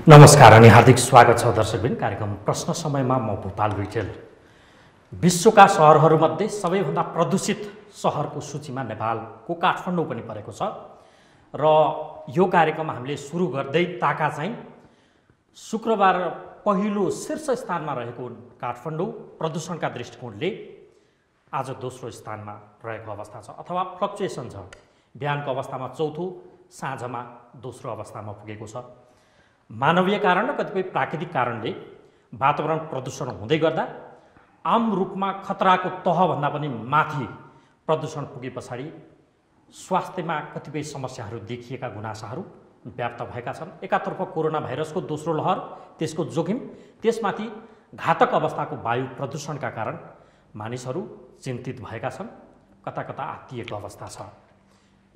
नमस्कार अनि हार्दिक स्वागत छ दर्शकबिन कार्यक्रम प्रश्न समयमा म भूपाल रिटेल। विश्वका सहरहरूमध्ये सबैभन्दा प्रदूषित सहरको सूचीमा नेपालको काठमाडौँ पनि परेको छ र यो कार्यक्रम हामीले सुरु गर्दै ताका चाहिँ शुक्रबार पहिलो शीर्ष स्थानमा रहेको काठमाडौँ प्रदूषणका दृष्टिकोणले आज दोस्रो स्थानमा रहेको अवस्था छ अथवा फ्लक्चुएसन छ। बिहानको अवस्थामा चौथो, साँझमा दोस्रो अवस्थामा पुगेको छ। मानवीय कारण र कतिपय प्राकृतिक कारणले वातावरण प्रदूषण हुँदै गर्दा आम रूपमा खतराको तहभन्दा पनि माथि प्रदूषण पुगे पछाडि स्वास्थ्यमा कतिपय समस्याहरू देखिएका गुनासाहरू व्याप्त भएका छन्। एकातर्फ कोरोना भाइरसको दोस्रो लहर, त्यसको जोखिम, त्यसमाथि घातक अवस्थाको वायु प्रदूषणका कारण मानिसहरू चिन्तित भएका छन्, कता कता आत्तिएको अवस्था छ।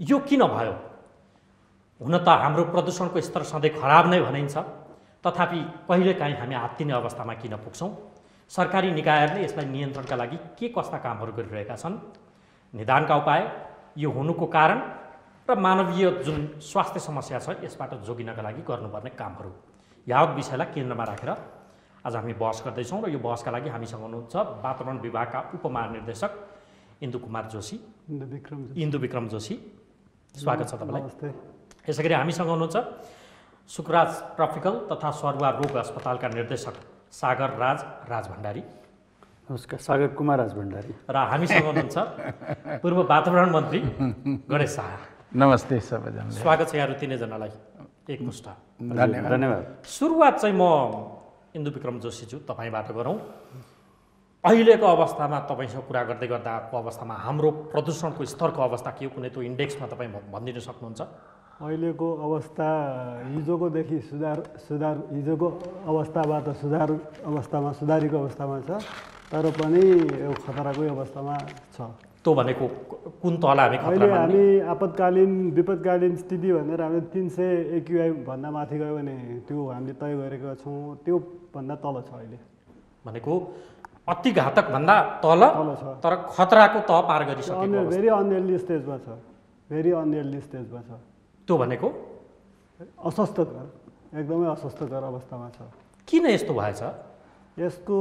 यो किन भयो? हुन त हाम्रो प्रदूषणको स्तर सधैँ खराब नै भनिन्छ, तथापि कहिलेकाहीँ हामी आत्तिने अवस्थामा किन पुग्छौँ? सरकारी निकायहरूले यसलाई नियन्त्रणका लागि के कस्ता कामहरू गरिरहेका छन्? निदानका उपाय, यो हुनुको कारण र मानवीय जुन स्वास्थ्य समस्या छ यसबाट जोगिनका लागि गर्नुपर्ने कामहरू, यावत विषयलाई केन्द्रमा राखेर आज हामी बहस गर्दैछौँ र यो बहसका लागि हामीसँग हुनुहुन्छ वातावरण विभागका उपमहानिर्देशक इन्दु विक्रम जोशी। स्वागत छ तपाईँलाई। यसैगरी हामीसँग हुनुहुन्छ सुकराज ट्रपिकल तथा सरुवा रोग अस्पतालका निर्देशक सागर राज भण्डारी। नमस्कार, सागर कुमार राज भण्डारी। र हामीसँग हुनुहुन्छ पूर्व वातावरण मन्त्री गणेश शाह। नमस्ते सबैजना, स्वागत छ यहाँहरू तिनैजनालाई एकमुष्ट। धन्यवाद। सुरुवात चाहिँ म इन्दु विक्रम जोशीज्यू तपाईँबाट गरौँ। अहिलेको अवस्थामा तपाईँसँग कुरा गर्दै गर्दाको अवस्थामा हाम्रो प्रदूषणको स्तरको अवस्था के हो, कुनै त्यो इन्डेक्समा तपाईँ भनिदिन सक्नुहुन्छ? अहिलेको अवस्था हिजोकोदेखि हिजोको अवस्थाबाट सुधारीको अवस्थामा छ, तर पनि खतराकै अवस्थामा छ। त्यो भनेको कुन तहलाई हामी खतरा अहिले हामी विपदकालीन स्थिति भनेर हामीले 300 AQI भन्दा माथि गयो भने त्यो हामीले तय गरेका छौँ, त्यो भन्दा तल छ अहिले। भनेको अति घातक भन्दा तल छ, तर खतराको तह पार गरिसकेको, भेरी अनएल्डी स्टेजमा छ, भेरी अनएल्डी स्टेजमा छ। त्यो भनेको अस्वस्थकर, एकदमै अस्वस्थकर अवस्थामा छ। किन यस्तो भएछ? यसको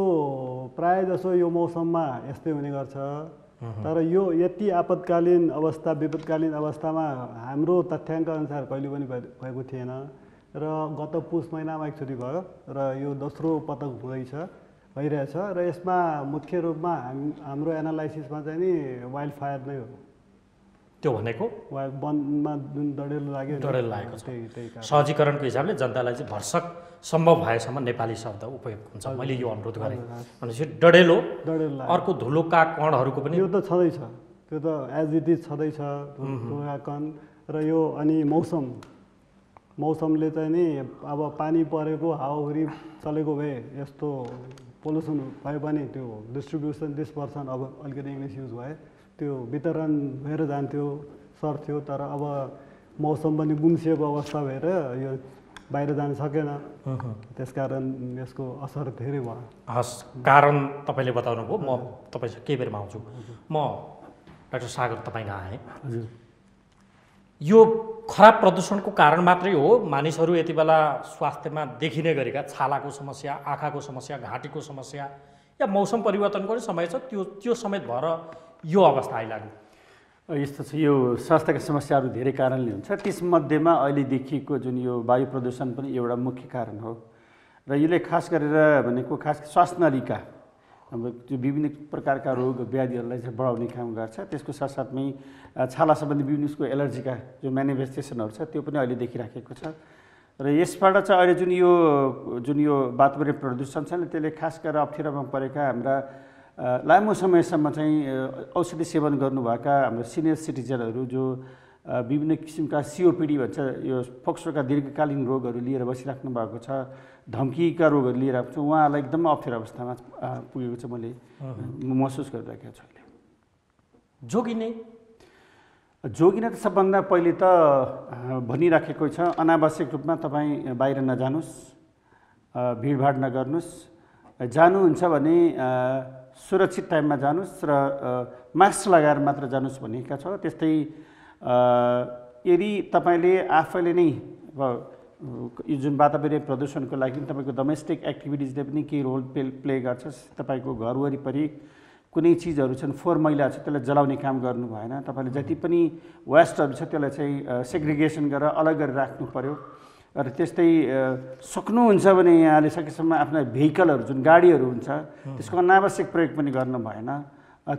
प्राय जसो यो मौसममा यस्तै हुने गर्छ, तर यो यति विपदकालीन अवस्थामा हाम्रो तथ्याङ्क अनुसार कहिले पनि भएको थिएन र गत पुस महिनामा एकचोटि भयो र यो दोस्रो पटक भइरहेछ र यसमा मुख्य रूपमा हाम्रो एनालाइसिसमा चाहिँ नि वाइल्ड फायर नै हो। त्यो भनेको वनमा जुन डडेलो लागेको छ। सहजीकरणको हिसाबले जनतालाई चाहिँ भरसक सम्भव भएसम्म नेपाली शब्द उपयोग हुन्छ। मैले यो अनुरोध गरेँ। भनेपछि डडेलो, अर्को धुलोका कणहरूको पनि यो त छँदैछ, त्यो त एज इट इज छँदैछ धुलोका कण। र यो अनि मौसमले चाहिँ नि अब पानी परेको, हावाहुरी चलेको भए यस्तो पोल्युसन भए पनि त्यो डिस्पर्सन अब अलिकति इङ्ग्लिस युज भए त्यो वितरण भएर जान्थ्यो, सर्थ्यो। तर अब मौसम पनि गुम्सिएको अवस्था भएर यो बाहिर जान सकेन, त्यसकारण यसको असर धेरै भयो। हस्, कारण तपाईँले बताउनु भयो। म तपाईँसँग केही बेरमा आउँछु। म डाक्टर सागर तपाईँको आएँ। यो खराब प्रदूषणको कारण मात्रै हो? मानिसहरू यति बेला स्वास्थ्यमा देखिने गरेका छालाको समस्या, आँखाको समस्या, घाँटीको समस्या या मौसम परिवर्तनको पनि समय छ, त्यो समेत भएर यो अवस्था आइलाग्यो? यस्तो छ, यो स्वास्थ्यका समस्याहरू धेरै कारणले हुन्छ। त्यसमध्येमा अहिले देखिएको जुन यो वायु प्रदूषण पनि एउटा मुख्य कारण हो र यसले खास गरेर भनेको श्वास नलीका अब त्यो विभिन्न प्रकारका रोग व्याधिहरूलाई चाहिँ बढाउने काम गर्छ। त्यसको साथसाथमै छाला सम्बन्धी विभिन्न उसको एलर्जीका जो मेनिफेस्टेसनहरू छ त्यो पनि अहिले देखिराखेको छ। र यसबाट चाहिँ अहिले जुन यो वातावरणीय प्रदूषण छ नि, त्यसले खास गरेर अप्ठ्यारोमा परेका हाम्रा लामो समयसम्म चाहिँ औषधि सेवन गर्नुभएका हाम्रो सिनियर सिटिजनहरू जो विभिन्न किसिमका COPD भन्छ, यो फोक्सोका दीर्घकालीन रोगहरू लिएर बसिराख्नु भएको छ, धम्कीका रोगहरू लिएर आएको छ, उहाँहरूलाई एकदमै अप्ठ्यारो अवस्थामा पुगेको छ, मैले महसुस गरिरहेको छु। अहिले जोगिने त सबभन्दा पहिले त भनिराखेको छ, अनावश्यक रूपमा तपाईँ बाहिर नजानुहोस्, भिडभाड नगर्नुहोस्, जानुहुन्छ भने सुरक्षित टाइममा जानुहोस् र मास्क लगाएर मात्र जानुहोस् भनेका छ। त्यस्तै यदि तपाईँले आफैले नै यो जुन वातावरणीय प्रदूषणको लागि तपाईँको डोमेस्टिक एक्टिभिटिजले पनि केही रोल प्ले गर्छ। तपाईँको घर वरिपरि कुनै चिजहरू छन् फोहोर मैला छ त्यसलाई जलाउने काम गर्नु भएन। तपाईँले जति पनि वेस्टहरू छ त्यसलाई चाहिँ सेग्रिगेसन गरेर अलग गरेर राख्नु पर्यो। र त्यस्तै सक्नुहुन्छ भने यहाँले सकेसम्म आफ्ना भेहिकलहरू जुन गाडीहरू हुन्छ त्यसको अनावश्यक प्रयोग पनि गर्न भएन।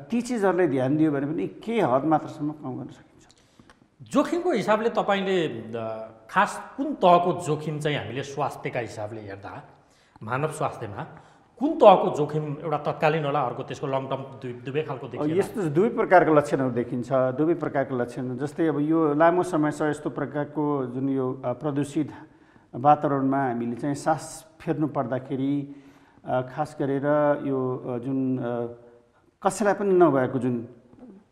ती चिजहरूलाई ध्यान दियो भने पनि केही हद मात्रसम्म कम गर्न सकिन्छ। जोखिमको हिसाबले तपाईँले खास कुन तहको जोखिम चाहिँ हामीले स्वास्थ्यका हिसाबले हेर्दा मानव स्वास्थ्यमा कुन तहको जोखिम एउटा तत्कालीन होला, अर्को त्यसको लङ टर्म दुवै खालको देखिन्छ? यस्तो दुवै प्रकारको लक्षणहरू देखिन्छ। दुवै प्रकारको लक्षण जस्तै अब यो लामो समयसम्म यस्तो प्रकारको जुन यो प्रदूषित वातावरणमा हामीले चाहिँ सास फेर्नु पर्दाखेरि खास गरेर यो जुन कसैलाई पनि नभएको जुन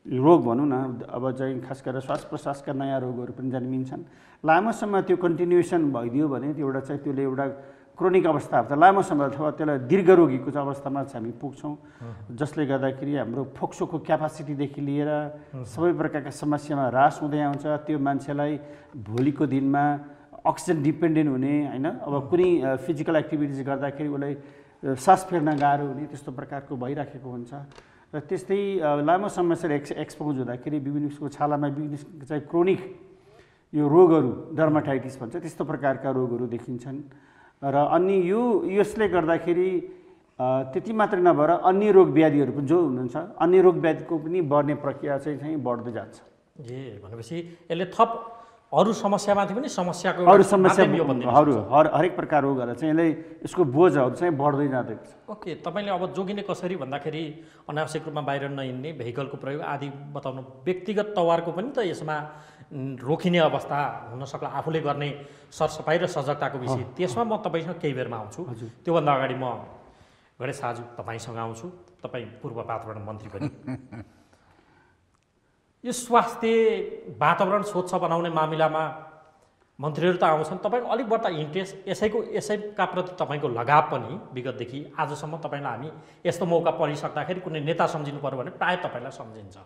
रोग भनौँ न, अब चाहिँ खास गरेर श्वास प्रश्वासका नयाँ रोगहरू पनि जन्मिन्छन्। लामो समय त्यो कन्टिन्युएसन भइदियो भने त्यो एउटा चाहिँ त्यसले एउटा क्रोनिक अवस्था अथवा लामो समय अथवा त्यसलाई दीर्घरोगीको चाहिँ अवस्थामा चाहिँ हामी पुग्छौँ, जसले गर्दाखेरि हाम्रो फोक्सोको क्यापासिटीदेखि लिएर सबै प्रकारका समस्यामा ह्रास हुँदै आउँछ। त्यो मान्छेलाई भोलिको दिनमा अक्सिजन डिपेन्डेन्ट हुने होइन, अब कुनै फिजिकल एक्टिभिटिज गर्दाखेरि उसलाई सास फेर्न गाह्रो हुने त्यस्तो प्रकारको भइराखेको हुन्छ। र त्यस्तै लामो समयसम्म एक्सपोज हुँदाखेरि विभिन्न किसिमको छालामा विभिन्न चाहिँ क्रोनिक यो रोगहरू डर्माटाइटिस भन्छ त्यस्तो प्रकारका रोगहरू देखिन्छन्। र अनि यसले गर्दाखेरि त्यति मात्रै नभएर अन्य रोग व्याधिहरू पनि जो हुनुहुन्छ अन्य रोग व्याधिको पनि बढ्ने प्रक्रिया चाहिँ बढ्दै जान्छ। भनेपछि यसले थप अरू समस्यामाथि पनि समस्याको हरेक प्रकार रोगहरू चाहिँ यसले यसको बोझहरू चाहिँ बढ्दै जाँदैछ। ओके, तपाईँले अब जोगिने कसरी भन्दाखेरि अनावश्यक रूपमा बाहिर नहिँड्ने, भेहिकलको प्रयोग आदि बताउनु, व्यक्तिगत तवरको पनि त यसमा रोकिने अवस्था हुनसक्ला, आफूले गर्ने सरसफाइ र सजगताको विषय, त्यसमा म तपाईँसँग केही बेरमा आउँछु। त्योभन्दा अगाडि म गणेश साजु तपाईँसँग आउँछु। तपाईँ पूर्व वातावरण मन्त्री पनि। यो स्वास्थ्य वातावरण स्वच्छ बनाउने मामिलामा मन्त्रीहरू त आउँछन्, तपाईँको अलिक बढ्ता इन्ट्रेस्ट यसैका प्रति तपाईँको लगाव पनि विगतदेखि आजसम्म तपाईँलाई हामी यस्तो मौका परिसक्दाखेरि कुनै नेता सम्झिनु पर्यो भने प्रायः तपाईँलाई सम्झिन्छ।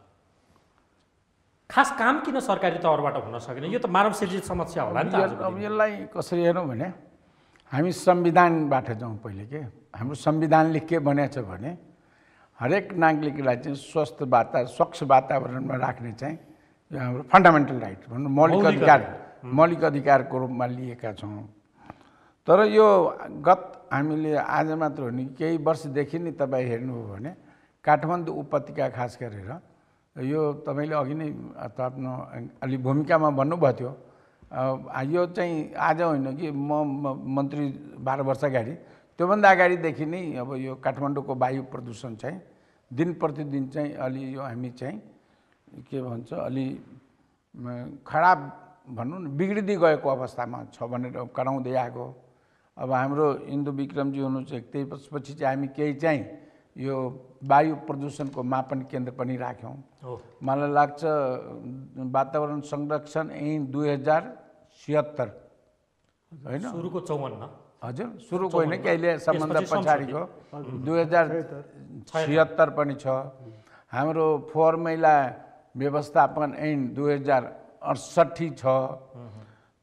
खास काम किन सरकारी तवरबाट हुन सकेन? यो त मानव सृजित समस्या होला नि त। अब यसलाई कसरी हेरौँ भने हामी संविधानबाट जाउँ पहिले के। हाम्रो संविधानले के भनेको छ भने हरेक नागरिकलाई चाहिँ स्वच्छ वातावरणमा राख्ने चाहिँ यो हाम्रो फन्डामेन्टल राइट भनौँ मौलिक अधिकारको रूपमा लिएका छौँ। तर यो हामीले आज मात्र हो नि केही वर्षदेखि नै तपाईँ हेर्नुभयो भने काठमाडौँ उपत्यका खास गरेर यो तपाईँले अघि नै आफ्नो अलि भूमिकामा भन्नुभएको थियो। यो चाहिँ आज होइन कि म मन्त्री 12 वर्ष अगाडि त्योभन्दा अगाडिदेखि नै अब यो काठमाडौँको वायु प्रदूषण चाहिँ दिन प्रतिदिन चाहिँ अलि यो हामी चाहिँ के भन्छ अलि खराब भनौँ न बिग्रिँदै गएको अवस्थामा छ भनेर कराउँदै आएको। अब हाम्रो इन्दु विक्रमजी हुनुहुन्छ त्यसपछि चाहिँ हामी केही चाहिँ यो वायु प्रदूषणको मापन केन्द्र पनि राख्यौँ। मलाई लाग्छ वातावरण संरक्षण ऐन 2076 होइन, सुरुको 54 हजुर सुरुको होइन कि अहिले सम्बन्ध पछाडिको 2076 पनि छ। हाम्रो फोहोर मैला व्यवस्थापन ऐन 2068 छ।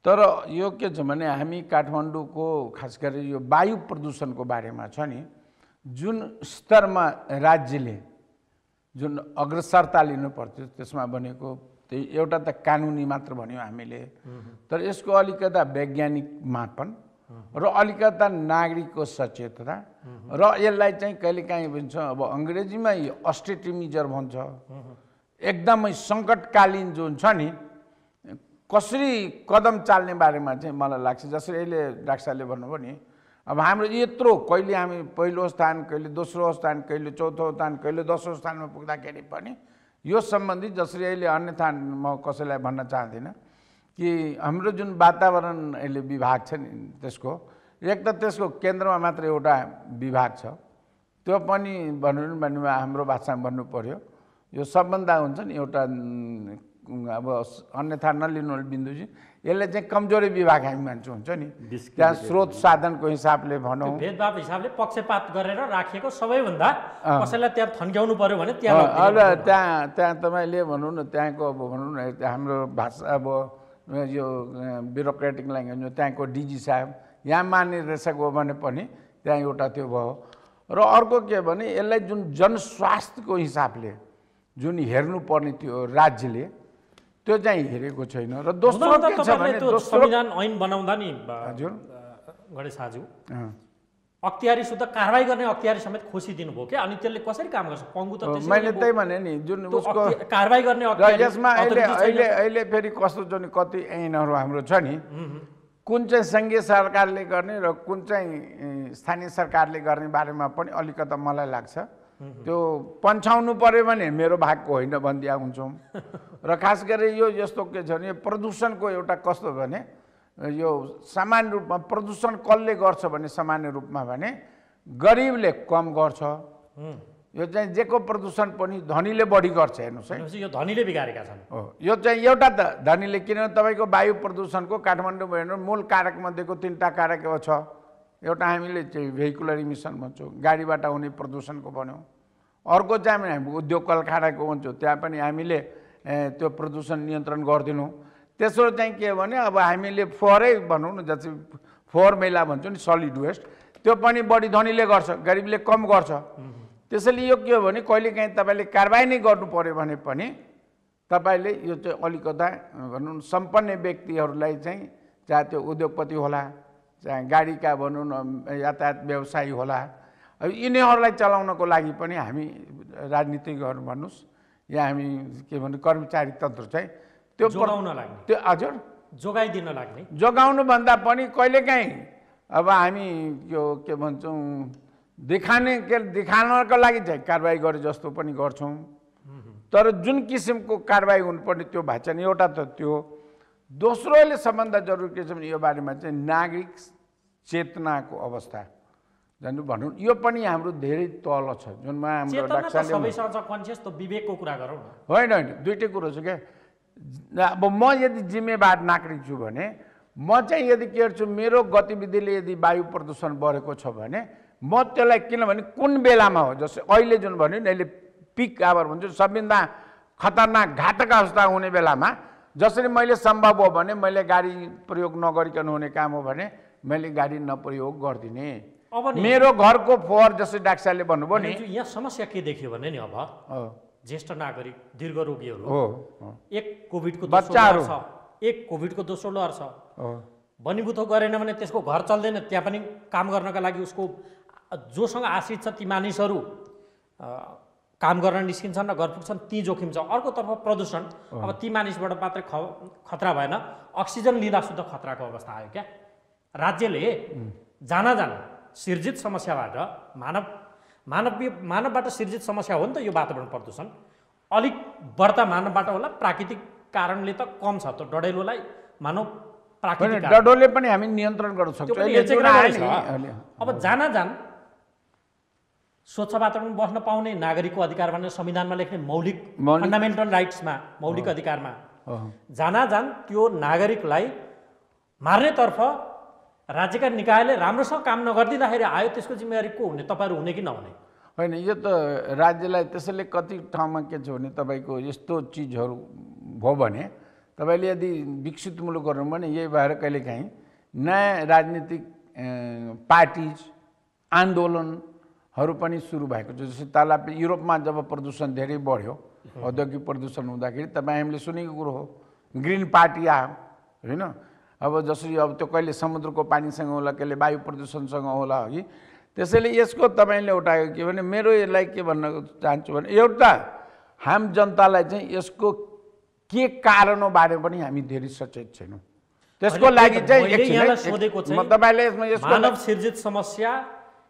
तर यो के छ भने हामी काठमाडौँको खास गरी यो वायु प्रदूषणको बारेमा छ नि जुन स्तरमा राज्यले जुन अग्रसरता लिनुपर्थ्यो त्यसमा भनेको त्यही एउटा त कानुनी मात्र भन्यो हामीले, तर यसको अलिकता वैज्ञानिक मापन र अलिकता नागरिकको सचेतता र यसलाई चाहिँ कहिलेकाहीँ भन्छ अब अङ्ग्रेजीमा अस्टेटी मेजर भन्छ, एकदमै सङ्कटकालीन जुन छ नि कसरी कदम चाल्ने बारेमा चाहिँ मलाई लाग्छ। जसरी अहिले डाक्टर साहबले भन्नुभयो नि अब हाम्रो यत्रो कहिले हामी पहिलो स्थान, कहिले दोस्रो स्थान, कहिले चौथो स्थान, कहिले 10औं स्थानमा पुग्दाखेरि पनि यो सम्बन्धी जसरी अहिले अन्यथा म कसैलाई भन्न चाहदिनँ कि हाम्रो जुन वातावरण अहिले विभाग छ नि त्यसको एक त त्यसको केन्द्रमा मात्र एउटा विभाग छ, त्यो पनि भन्नु भने हाम्रो भाषामा भन्नु पर्यो यो सबभन्दा हुन्छ नि एउटा अब अन्यथा नलिनु बिन्दुजी यसले चाहिँ कमजोरी विभाग हामी मान्छौँ हुन्छ नि। त्यहाँ स्रोत साधनको हिसाबले भनौँ भेदभाव हिसाबले पक्षपात गरेर राखिएको सबैभन्दा कसैलाई त्यहाँ थन्क्याउनु पर्यो भने त्यहाँ त्यहाँ तपाईँले भनौँ न त्यहाँको अब भनौँ न हाम्रो भाषा अब यो ब्युरोक्रेटिक ल्याङ्ग्वेजमा त्यहाँको डिजी साहब यहाँ महानिर्देशक हो भने पनि त्यहाँ एउटा त्यो भयो। र अर्को के भने यसलाई जुन जनस्वास्थ्यको हिसाबले जुन हेर्नुपर्ने त्यो राज्यले त्यो चाहिँ हेरेको छैन। र दोस्रो के छ भने संविधान ऐन बनाउँदा नि हजुर गणेश आजु अख्तियारी शुद्ध कारबाही गर्ने अख्तियारी समेत खोसिदिनु भयो क्या, अनि त्यसले कसरी काम गर्छ? पङ्गु त मैले त्यही भने नि जुन उसको कारबाही गर्ने यसमा अहिले फेरि कस्तो जुन कति ऐनहरू हाम्रो छ नि, कुन चाहिँ सङ्घीय सरकारले गर्ने र कुन चाहिँ स्थानीय सरकारले गर्ने बारेमा पनि अलिकता मलाई लाग्छ त्यो पन्छाउनु पर्यो भने मेरो भागको होइन भनिदिया हुन्छौँ। र खास गरी यो यस्तो के छ भने प्रदूषणको एउटा कस्तो भने यो सामान्य रूपमा प्रदूषण कसले गर्छ भने सामान्य रूपमा भने गरिबले कम गर्छ। यो चाहिँ जेको प्रदूषण पनि धनीले बढी गर्छ। हेर्नुहोस् है, यो धनीले बिगारेका छन्। हो, यो चाहिँ एउटा त धनीले, किनभने तपाईँको वायु प्रदूषणको काठमाडौँ हेर्नु मूल कारक मध्येको 3टा कारक छ। एउटा हामीले चाहिँ भेहिकुलर इमिसन भन्छौँ, गाडीबाट हुने प्रदूषणको भन्यौँ। अर्को चाहिँ हामी उद्योग कल कारकको भन्छौँ, त्यहाँ पनि हामीले त्यो प्रदूषण नियन्त्रण गरिदिनु। तेस्रो चाहिँ के भने अब हामीले फोहोरै भनौँ न, जस्तै फोहोर मैला भन्छौँ नि सलिड वेस्ट, त्यो पनि बढी धनीले गर्छ, गरिबले कम गर्छ। त्यसैले यो के हो भने कहिलेकाहीँ तपाईँले कारबाही नै गर्नु पर्यो भने पनि तपाईँले यो चाहिँ अलिकता भनौँ न सम्पन्न व्यक्तिहरूलाई चाहिँ, चाहे त्यो उद्योगपति होला, चाहे गाडीका भनौँ न यातायात व्यवसायी होला, अब यिनीहरूलाई चलाउनको लागि पनि हामी राजनीतिज्ञहरू भन्नुहोस् या हामी के भन्नु कर्मचारी तन्त्र चाहिँ त्यो जोगाउन लाग्ने, त्यो हजुर जोगाइदिन लाग्ने, जोगाउनु भन्दा पनि कहिलेकाहीँ अब हामी यो के भन्छौँ देखाउनको लागि चाहिँ कारबाही गरे जस्तो पनि गर्छौँ। तर जुन किसिमको कारबाही हुनुपर्ने त्यो भएको छैन। एउटा त त्यो, दोस्रोले सबभन्दा जरुरी के छ भने यो बारेमा चाहिँ नागरिक चेतनाको अवस्था जानु भनौँ, यो पनि हाम्रो धेरै तल छ। जुनमा हाम्रो डाक्टरले सबैसँग कन्सियस त विवेकको कुरा गरौँ न। होइन होइन, दुइटै कुरो छ क्या। अब म यदि जिम्मेवार नागरिक छु भने म चाहिँ यदि के गर्छु, मेरो गतिविधिले यदि वायु प्रदूषण बढेको छ भने म त्यसलाई, किनभने कुन बेलामा हो, जस्तै अहिले जुन भन्यो नि अहिले पिक आवर भन्छ, सबभन्दा खतरनाक घातक अवस्था हुने बेलामा जसरी मैले सम्भव हो भने मैले गाडी प्रयोग नगरिकन हुने काम हो भने मैले गाडी नप्रयोग गरिदिने। मेरो घरको फोहोर जस्तै डाक्टरले भन्नुभयो नि, यहाँ समस्या के देखियो भने नि, अब ज्येष्ठ नागरिक, दीर्घरोगीहरू, एक कोभिडको बच्चाहरू, एक कोभिडको दोस्रो लहर छ, बनिबुथो गरेन भने त्यसको घर चल्दैन। त्यहाँ पनि काम गर्नका लागि उसको जोसँग आश्रित छ ती मानिसहरू काम गर्न निस्किन्छन् र घर पुग्छन्, ती जोखिम छ। अर्कोतर्फ प्रदूषण, अब ती मानिसबाट मात्रै खतरा भएन, अक्सिजन लिँदा शुद्ध खतराको अवस्था आयो क्या। राज्यले जान सिर्जित समस्याबाट मानवबाट सिर्जित समस्या हो नि त यो वातावरण प्रदूषण, अलिक बढ्ता मानवबाट होला, प्राकृतिक कारणले त कम छ। त डढेलोलाई मानव प्राकृतिक डढोले पनि हामी नियन्त्रण गर्न सक्छौँ। अब जान स्वच्छ वातावरण बस्न पाउने नागरिकको अधिकार भनेर संविधानमा लेख्ने मौलिक फन्डामेन्टल राइट्समा, मौलिक अधिकारमा जान त्यो नागरिकलाई मार्नेतर्फ राज्यका निकायले राम्रोसँग काम नगरिदिँदाखेरि आयो, त्यसको जिम्मेवारी को हुने? तपाईँहरू हुने कि नहुने? होइन, यो त राज्यलाई त्यसैले कति ठाउँमा के छ भने तपाईँको यस्तो चिजहरू भयो भने तपाईँले यदि विकसित मुलुक गर्नु भने यही भएर कहिलेकाहीँ नयाँ राजनीतिक पार्टिज आन्दोलनहरू पनि सुरु भएको छ। जस्तै तल युरोपमा जब प्रदूषण धेरै बढ्यो, औद्योगिक प्रदूषण हुँदाखेरि तपाईँ हामीले सुनेको कुरो हो, ग्रिन पार्टी आयो होइन। अब जसरी अब त्यो कहिले समुद्रको पानीसँग होला, कहिले वायु प्रदूषणसँग होला कि। त्यसैले यसको तपाईँले उठाएको के भने मेरो यसलाई के भन्न चाहन्छु भने एउटा हाम जनतालाई चाहिँ यसको के कारण हो बारे पनि हामी धेरै सचेत छैनौँ। त्यसको लागि चाहिँ तपाईँले यसमा मानव सिर्जित समस्या,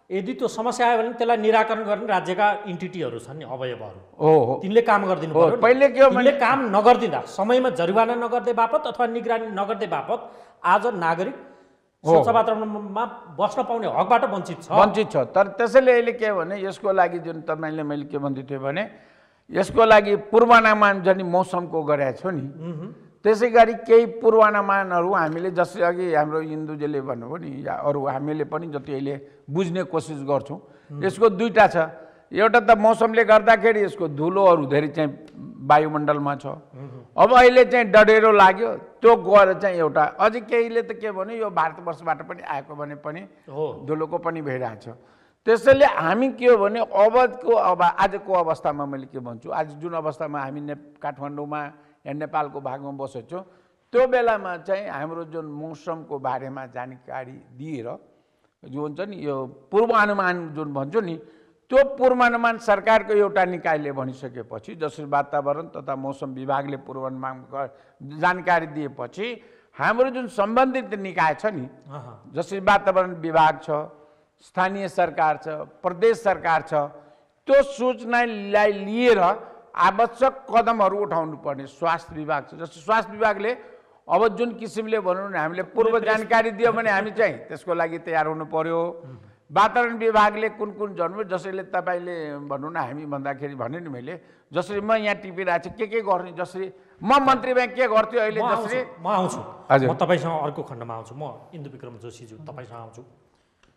यदि त्यो समस्या आयो भने त्यसलाई निराकरण गर्ने राज्यका इन्टिटीहरू छन् नि, अवयवहरू हो, तिनले काम गरिदिनु पर्यो। पहिले के हो भने काम नगरिदिँदा, समयमा जरिवाना नगर्दै बापत अथवा निगरानी नगर्दै बापत आज नागरिक स्वच्छ वातावरणमा बस्न पाउने हकबाट वञ्चित छ। तर त्यसैले अहिले के हो भने यसको लागि जुन तपाईँले मैले के भन्दै थिएँ भने यसको लागि पूर्वानुमान जुन मौसमको गरेको छु नि, त्यसै गरी केही पूर्वानुमानहरू हामीले जस्तै अघि हाम्रो इन्दुजीले भन्नुभयो नि या अरू हामीले पनि जति अहिले बुझ्ने कोसिस गर्छौँ। यसको दुईटा छ, एउटा त मौसमले गर्दाखेरि यसको धुलोहरू धेरै चाहिँ वायुमण्डलमा छ। अब अहिले चाहिँ डढेरो लाग्यो, त्यो गएर चाहिँ एउटा अझै केहीले त के भन्यो यो भारतवर्षबाट पनि आएको भने पनि धुलोको पनि भइरहेछ। त्यसैले हामी के हो भने आजको अवस्थामा मैले के भन्छु, आज जुन अवस्थामा हामी काठमाडौँमा या नेपालको भागमा बसेको छौँ, त्यो बेलामा चाहिँ हाम्रो जुन मौसमको बारेमा जानकारी दिएर जो हुन्छ नि यो पूर्वानुमान जुन भन्छु नि, त्यो पूर्वानुमान सरकारको एउटा निकायले भनिसकेपछि, जसरी वातावरण तथा मौसम विभागले पूर्वानुमान जानकारी दिएपछि हाम्रो जुन सम्बन्धित निकाय छ नि, जसरी वातावरण विभाग छ, स्थानीय सरकार छ, प्रदेश सरकार छ, त्यो सूचनालाई लिएर आवश्यक कदमहरू उठाउनु पर्ने स्वास्थ्य विभाग छ। जस्तो स्वास्थ्य विभागले अब जुन किसिमले भनौँ न हामीले पूर्व जानकारी दियो भने हामी चाहिँ त्यसको लागि तयार हुनु पर्यो। वातावरण विभागले कुन कुन जन्म, जसैले तपाईँले भनौँ न हामी भन्दाखेरि भने नि मैले जसरी म यहाँ टिपिरहेको छु के गर्ने, जसरी म मन्त्रीमा के गर्थ्यो अहिले, जसरी म आउँछु, म तपाईँसँग अर्को खण्डमा आउँछु, म इन्दुविक्रम जोशीज्यू तपाईँसँग आउँछु।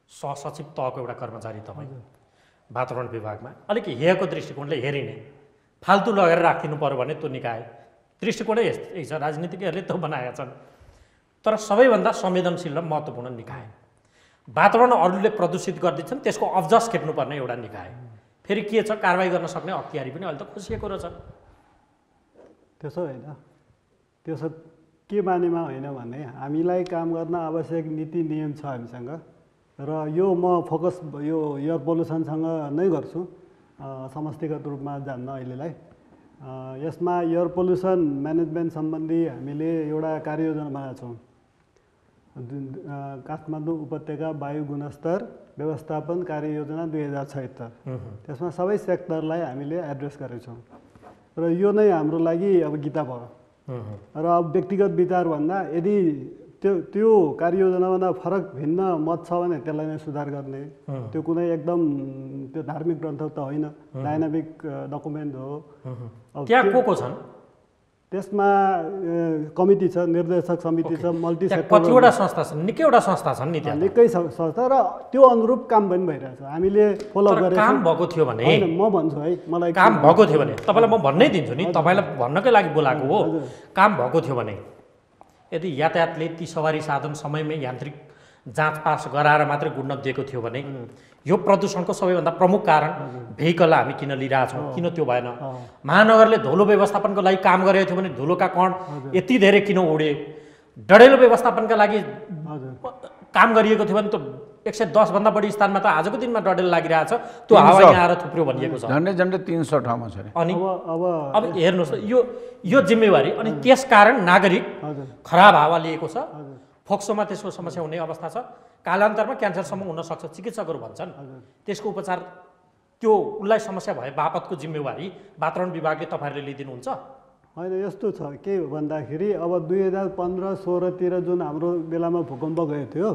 सहसचिव तहको एउटा कर्मचारी तपाईँ वातावरण विभागमा अलिक हेयको दृष्टिकोणले हेरिने, फाल्तु लगेर राखिदिनु पर्यो भने त्यो निकाय दृष्टिकोणै यस्तै छ, राजनीतिज्ञहरूले त्यो बनाएका छन्। तर सबैभन्दा संवेदनशील र महत्त्वपूर्ण निकाय, वातावरण अरूले प्रदूषित गरिदिन्छन् त्यसको अब्जस खेप्नुपर्ने एउटा निकाय, फेरि के छ कारवाही गर्न सक्ने अख्तियारी पनि अहिले त खोसिएको रहेछ। त्यसो होइन, त्यसो के मानेमा होइन भने हामीलाई काम गर्न आवश्यक नीति नियम छ हामीसँग, र यो म फोकस यो एयर पोल्युसनसँग नै गर्छु समष्टिगत रूपमा जान्न अहिलेलाई। यसमा एयर पोल्युसन म्यानेजमेन्ट सम्बन्धी हामीले एउटा कार्ययोजना बनाएका छौँ, काठमाडौँ उपत्यका वायु गुणस्तर व्यवस्थापन कार्ययोजना 2076। त्यसमा सबै सेक्टरलाई हामीले एड्रेस गरेका छौँ र यो नै हाम्रो लागि अब गीता भयो। र अब व्यक्तिगत विचार भन्दा यदि त्यो कार्ययोजनाभन्दा फरक भिन्न मत छ भने त्यसलाई नै सुधार गर्ने, त्यो कुनै एकदम त्यो धार्मिक ग्रन्थ त होइन, डाइनामिक डकुमेन्ट हो। त्यहाँ को छन् त्यसमा? कमिटी छ, निर्देशक समिति छ, मल्टी सेक्टर, कतिवटा संस्था छन्, निकैवटा संस्था छन् नि त्यहाँ, निकै संस्था, र त्यो अनुरूप काम पनि भइरहेछ। हामीले फलो गरेर काम भएको थियो भने म भन्छु है, मलाई काम भएको थियो भने तपाईँलाई म भन्नै दिन्छु नि, तपाईँलाई भन्नकै लागि बोलाएको हो। काम भएको थियो भने यदि यातायातले ती सवारी साधन समयमै यान्त्रिक जाँच पास गराएर मात्रै गुड्न दिएको थियो भने यो प्रदूषणको सबैभन्दा प्रमुख कारण भेहिकललाई हामी किन लिइरहेछौँ, किन त्यो भएन? महानगरले धुलो व्यवस्थापनको लागि काम गरेको थियो भने धुलोका कण यति धेरै किन उडे? डढेलो व्यवस्थापनका लागि काम गरिएको थियो भने त 110 भन्दा बढी स्थानमा त आजको दिनमा डढेलो लागिरहेछ, त्यो हावा यहाँ आएर थुप्रो भनिएको छ, झन्डै 300 ठाउँमा छ। अनि अब हेर्नुहोस् यो जिम्मेवारी, अनि त्यसकारण नागरिक खराब हावा लिएको छ, फोक्सोमा त्यसको समस्या हुने अवस्था छ, कालान्तरमा क्यान्सरसम्म हुनसक्छ, चिकित्सकहरू भन्छन्। त्यसको उपचार त्यो उसलाई समस्या भए बापतको जिम्मेवारी वातावरण विभागले तपाईँहरूले लिइदिनुहुन्छ? होइन, यस्तो छ के भन्दाखेरि अब 2015-16तिर जुन हाम्रो बेलामा भूकम्प गएको थियो,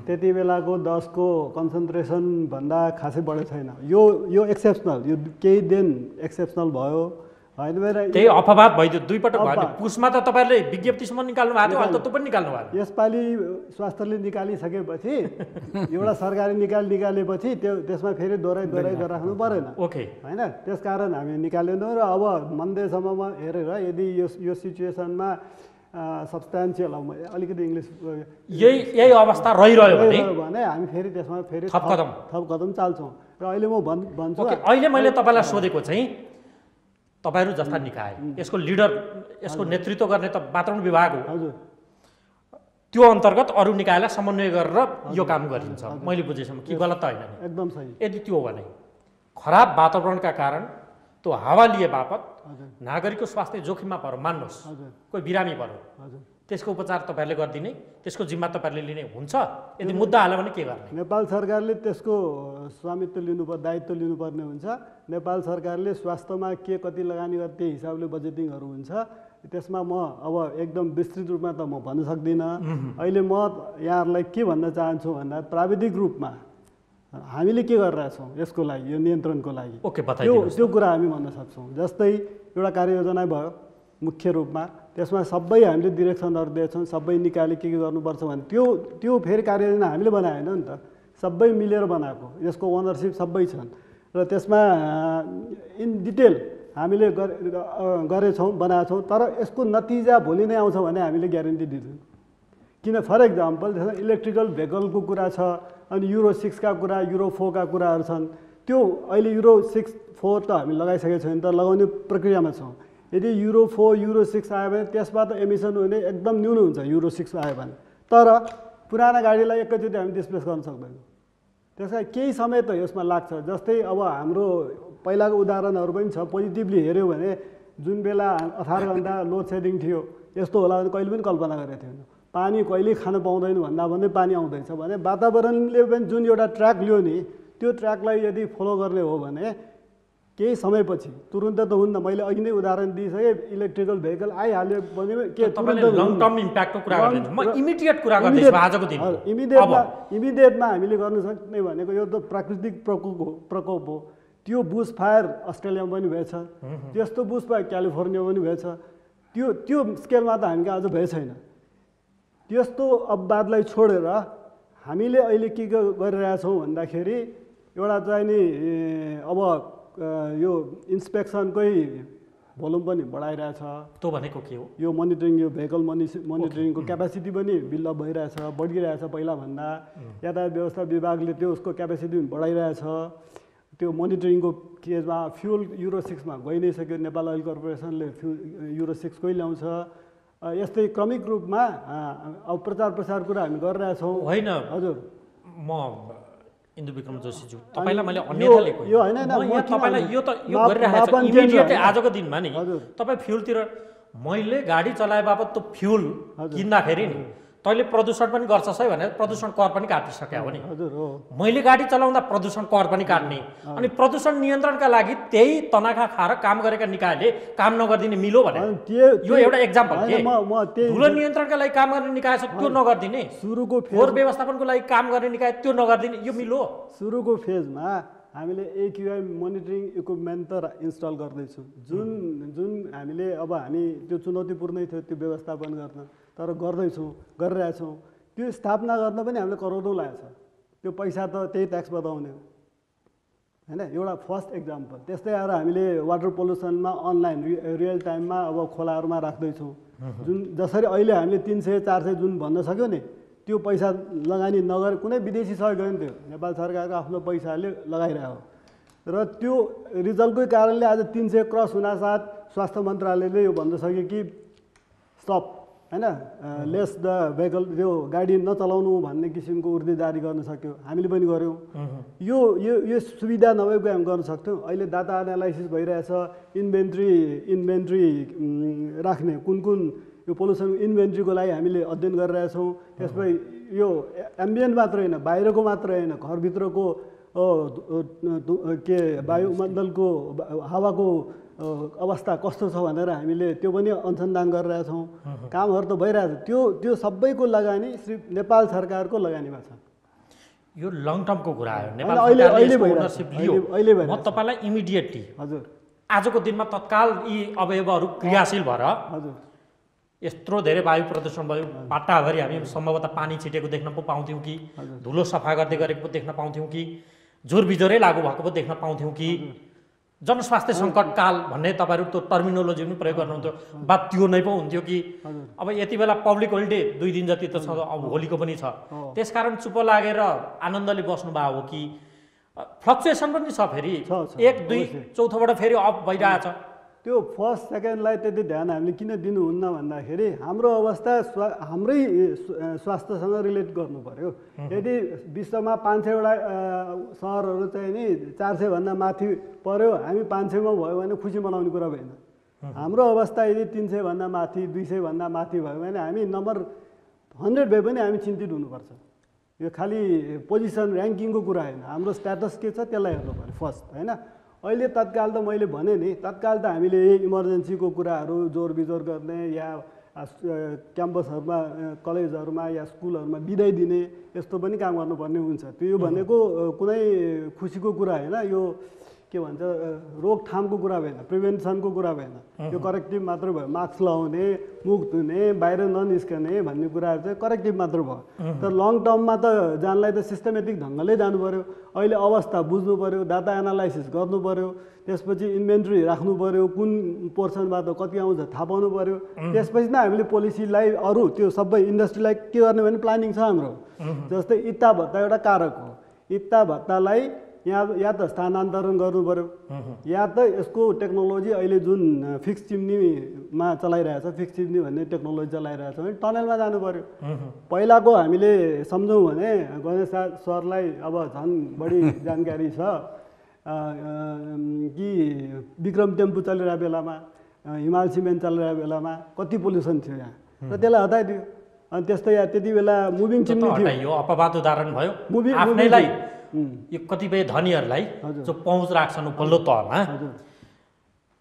त्यति बेलाको 10को कन्सन्ट्रेसनभन्दा खासै बढेको छैन। यो एक्सेप्सनल, यो केही दिन एक्सेप्सनल भयो होइन, त्यही अपवाद भइदियो, दुईपटक भयो। पुसमा त तपाईँहरूले विज्ञप्तिसम्म निकाल्नु भएको थियो, अहिले त त्यो पनि निकाल्नु भएको। यसपालि स्वास्थ्यले निकालिसकेपछि एउटा सरकारी निकालेपछि त्यसमा फेरि दोहोऱ्याइ गरिराख्नु परेन, ओके होइन? त्यसकारण हामी निकालेनौँ। र अब मन्देसम्ममा हेरेर यदि यो सिचुएसनमा सब्सटेन्सियल, अलिकति इङ्ग्लिस, यही अवस्था रहिरह्यो भने हामी फेरि त्यसमा थप कदम चाल्छौँ। र अहिले म भन्छु, अहिले मैले तपाईँलाई सोधेको चाहिँ तपाईँहरू जस्ता निकाय, यसको लिडर, यसको नेतृत्व गर्ने त वातावरण विभाग हो, हजुर, त्यो अन्तर्गत अरू निकायलाई समन्वय गरेर यो काम गरिन्छ, मैले बुझेसम्म कि गलत त होइन? एकदम सही। यदि त्यो हो भने खराब वातावरणका कारण त्यो हावा लिए बापत नागरिकको स्वास्थ्य जोखिममा पर्यो, मान्नुहोस् कोही बिरामी पर्यो, त्यसको उपचार तपाईँहरूले गरिदिने, त्यसको जिम्मा तपाईँहरूले लिने हुन्छ? यदि मुद्दा हाल्यो भने के गर्ने? नेपाल सरकारले त्यसको स्वामित्व दायित्व लिनुपर्ने हुन्छ। नेपाल सरकारले स्वास्थ्यमा के कति लगानी गर्ने त्यही हिसाबले बजेटिङहरू हुन्छ। त्यसमा म अब एकदम विस्तृत रूपमा त म भन्न सक्दिनँ। अहिले म यहाँहरूलाई के भन्न चाहन्छु भन्दा प्राविधिक रूपमा हामीले के गरिरहेछौँ यसको लागि, यो नियन्त्रणको लागि, त्यो कुरा हामी भन्न सक्छौँ। जस्तै एउटा कार्ययोजना भयो मुख्य रूपमा, त्यसमा सबै हामीले डिरेक्सनहरू दिएछौँ, सबै निकायले के गर्नुपर्छ भने त्यो फेरि कार्ययोजना हामीले बनाएन नि त, सबै मिलेर बनाएको, यसको ओनरसिप सबै छन्। र त्यसमा इन डिटेल हामीले गरेछौँ बनाएछौँ, तर यसको नतिजा भोलि नै आउँछ भने हामीले ग्यारेन्टी दिँदैनौँ। किन फर इक्जाम्पल त्यसमा इलेक्ट्रिकल भेहिकलको कुरा छ, अनि युरो 6 का कुरा, युरो 4 का कुराहरू छन्। त्यो अहिले युरो 6, 4 त हामी लगाइसकेको छैन, तर लगाउने प्रक्रियामा छौँ। यदि युरो 4, युरो 6 आयो भने त्यसबाट एमिसन हुने एकदम न्यून हुन्छ युरो 6 आयो भने। तर पुराना गाडीलाई एकैचोटि हामी डिस्प्लेस गर्न सक्दैनौँ। त्यसका केही समय त यसमा लाग्छ। जस्तै अब हाम्रो पहिलाको उदाहरणहरू पनि छ। पोजिटिभली हेऱ्यो भने जुन बेला 18 घन्टा लोड सेडिङ थियो, यस्तो होला भने कहिले पनि कल्पना गरेको थिएन। पानी कहिले खान पाउँदैन भन्दा भन्दै पानी आउँदैछ भने वातावरणले पनि जुन एउटा ट्र्याक लियो नि, त्यो ट्र्याकलाई यदि फलो गर्ने हो भने केही समयपछि, तुरुन्त त हुन्न। मैले अघि नै उदाहरण दिइसकेँ, इलेक्ट्रिकल भेहिकल आइहाल्यो भने के तपाईँले लङ टर्म इम्प्याक्टको कुरा गर्नुहुन्छ, म इमिडिएट कुरा गर्दैछु आजको दिन। इमिडिएटमा हामीले गर्न सक्ने भनेको यो त प्राकृतिक प्रकोप हो। त्यो बुस फायर अस्ट्रेलियामा पनि भएछ, त्यस्तो बुस फायर क्यालिफोर्नियामा पनि भएछ। त्यो स्केलमा त हामी आज भए छैन। त्यस्तो अपवादलाई छोडेर हामीले अहिले के गरिरहेछौँ भन्दाखेरि एउटा चाहिँ नि अब यो इन्सपेक्सनकै भोल्युम पनि बढाइरहेछ। त्यो भनेको के हो? यो मोनिटरिङ, यो भेहिकल मोनिटरिङको क्यापेसिटी पनि बिल्डअप भइरहेछ, बढिरहेछ पहिलाभन्दा। यातायात व्यवस्था विभागले त्यो उसको क्यापेसिटी पनि बढाइरहेछ। त्यो मोनिटरिङको केसमा फ्युल युरो 6 मा गइ नै सक्यो। नेपाल अइल कर्पोरेसनले युरो 6 कोही ल्याउँछ। यस्तै क्रमिक रूपमा अब प्रचार प्रसार कुरा हामी गरिरहेछौँ। होइन हजुर, म इन्दु विक्रम जोशीज्यू, तपाईँलाई मैले अन्यथा लेखेको यो होइन, तपाईँलाई यो त यो गरिरहेको छ इमिडिएटली आजको दिनमा नि। तपाईँ फ्युलतिर, मैले गाडी चलाए बापत त फ्युल किन्दाखेरि नि तैँले प्रदूषण पनि गर्छस् है भनेर प्रदूषण कर पनि काटिसक्यो हो नि। हजुर हो। मैले गाडी चलाउँदा प्रदूषण कर पनि काट्ने, अनि प्रदूषण नियन्त्रणका लागि त्यही तनखा खाएर काम गरेका निकायले काम नगरिदिने मिलो भने यो एउटा एक्जाम्पल के। धुलो नियन्त्रणका लागि काम गर्ने निकाय छ, त्यो नगरिदिने। सुरुको फोहोर व्यवस्थापनको लागि काम गर्ने निकाय, त्यो नगरिदिने, यो मिलो। सुरुको फेजमा हामीले AQI मोनिटरिङ इक्विपमेन्ट त इन्स्टल गर्दैछौँ। जुन हामीले अब हामी त्यो चुनौतीपूर्णै थियो त्यो व्यवस्थापन गर्न, तर गरिरहेछौँ। त्यो स्थापना गर्न पनि हामीले करोडौँ लागेको छ। त्यो पैसा त त्यही ट्याक्सबाट आउने हो होइन, एउटा फर्स्ट एक्जाम्पल। त्यस्तै आएर हामीले वाटर पोल्युसनमा अनलाइन रियल टाइममा अब खोलाहरूमा राख्दैछौँ। जुन जसरी अहिले हामीले 300, 400 जुन भन्न सक्यो नि, त्यो पैसा लगानी नगरे कुनै विदेशी सहयोग गरेन। त्यो नेपाल सरकारको आफ्नो पैसाले लगाइरहेको हो। र त्यो रिजल्टकै कारणले आज 300 क्रस हुनासाथ स्वास्थ्य मन्त्रालयले यो भन्न सक्यो कि स्टप होइन, लेस द भेहिकल, यो गाडी नचलाउनु भन्ने किसिमको उर्दी जारी गर्न सक्यो। हामीले पनि गऱ्यौँ। यो सुविधा नभएको हामी गर्न सक्थ्यौँ। अहिले डाटा एनालाइसिस भइरहेछ, इन्भेन्ट्री राख्ने कुन यो पोल्युसन इन्भेन्ट्रीको लागि हामीले अध्ययन गरिरहेछौँ। त्यसपछि यो एम्बियन्ट मात्र होइन, बाहिरको मात्र होइन, घरभित्रको के वायुमण्डलको हावाको अवस्था कस्तो छ भनेर हामीले त्यो पनि अनुसन्धान गरिरहेछौँ। कामहरू त भइरहेछ। त्यो सबैको लगानी श्री नेपाल सरकारको लगानीमा छ। यो लङ टर्मको कुरा आयो। नेपाल अहिले म तपाईँलाई इमिडिएटली हजुर आजको दिनमा तत्काल यी अवयवहरू क्रियाशील भएर हजुर यत्रो धेरै वायु प्रदूषण भयो, पाटाभरि हामी सम्भवतः पानी छिटेको देख्न पो पाउँथ्यौँ कि, धुलो सफा गर्दै गरेको पो देख्न पाउँथ्यौँ कि, जोरबिजोरै लागु भएको पो देख्न पाउँथ्यौँ कि, जनस्वास्थ्य सङ्कट काल भन्ने तपाईँहरू त्यो टर्मिनोलोजी पनि प्रयोग गर्नुहुन्थ्यो, बा त्यो नै पो हुन्थ्यो कि। अब यति बेला पब्लिक होलिडे 2 दिन जति त छ, अब होलीको पनि छ, त्यसकारण चुप लागेर आनन्दले बस्नुभएको हो कि फ्लक्चुएसन पनि छ। फेरि 1, 2, चौथोबाट फेरि अप भइरहेछ। त्यो फर्स्ट सेकेन्डलाई त्यति ध्यान हामीले किन दिनुहुन्न भन्दाखेरि हाम्रो अवस्था हाम्रै स्वास्थ्यसँग रिलेट गर्नु पर्यो। यदि विश्वमा 500वटा सहरहरू चाहिँ नि 400भन्दा माथि पर्यो, हामी 500मा भयो भने खुसी मनाउने कुरा भएन। हाम्रो अवस्था यदि 300भन्दा माथि, 200भन्दा माथि भयो भने हामी नम्बर 100 भए पनि हामी चिन्तित हुनुपर्छ। यो खालि पोजिसन ऱ्याङ्किङको कुरा होइन, हाम्रो स्ट्याटस के छ त्यसलाई हेर्नु पर्यो फर्स्ट होइन। अहिले तत्काल त मैले भने नि, तत्काल त हामीले इमर्जेन्सीको कुराहरू जोर बिजोर गर्ने या क्याम्पसहरूमा, कलेजहरूमा या स्कुलहरूमा बिदाई दिने, यस्तो पनि काम गर्नुपर्ने हुन्छ। त्यो भनेको कुनै खुसीको कुरा होइन। के भन्छ रोकथामको कुरा भएन, प्रिभेन्सनको कुरा भएन, यो करेक्टिभ मात्र भयो। मास्क लगाउने, मुख धुने, बाहिर ननिस्कने भन्ने कुराहरू चाहिँ करेक्टिभ मात्र भयो। तर लङ टर्ममा त जानलाई त सिस्टमेटिक ढङ्गले जानु पर्यो। अहिले अवस्था बुझ्नु पर्यो, डाटा एनालाइसिस गर्नु पर्यो, त्यसपछि इन्भेन्ट्री राख्नु पर्यो, कुन पोर्सनबाट कति आउँछ थाहा पाउनु पर्यो। त्यसपछि नै हामीले पोलिसीलाई अरू त्यो सबै इन्डस्ट्रीलाई के गर्ने भने प्लानिङ छ हाम्रो। जस्तै इत्ता भत्ता एउटा कारक हो। इत्ता भत्तालाई या त स्थानान्तरण गर्नु पर्यो, या त यसको टेक्नोलोजी अहिले जुन फिक्स चिम्नीमा चलाइरहेछ, फिक्स चिम्नी भन्ने टेक्नोलोजी चलाइरहेछ भने टनलमा जानु पर्यो। पहिलाको हामीले सम्झौँ भने गणेश सरलाई अब झन् बढी जानकारी छ कि विक्रम टेम्पू चलिरहेको बेलामा, हिमाल सिमेन्ट चलिरहेको बेलामा कति पोल्युसन थियो यहाँ, र त्यसलाई हटाइदियो। अनि त्यस्तै त्यति बेला मुभिङ चिम्नी थियो, यो अपवाद उदाहरण भयो। मुभिङ आफ्नैलाई यो कतिपय धनीहरूलाई जो पहुँच राख्छन् उपल्लो तहमा,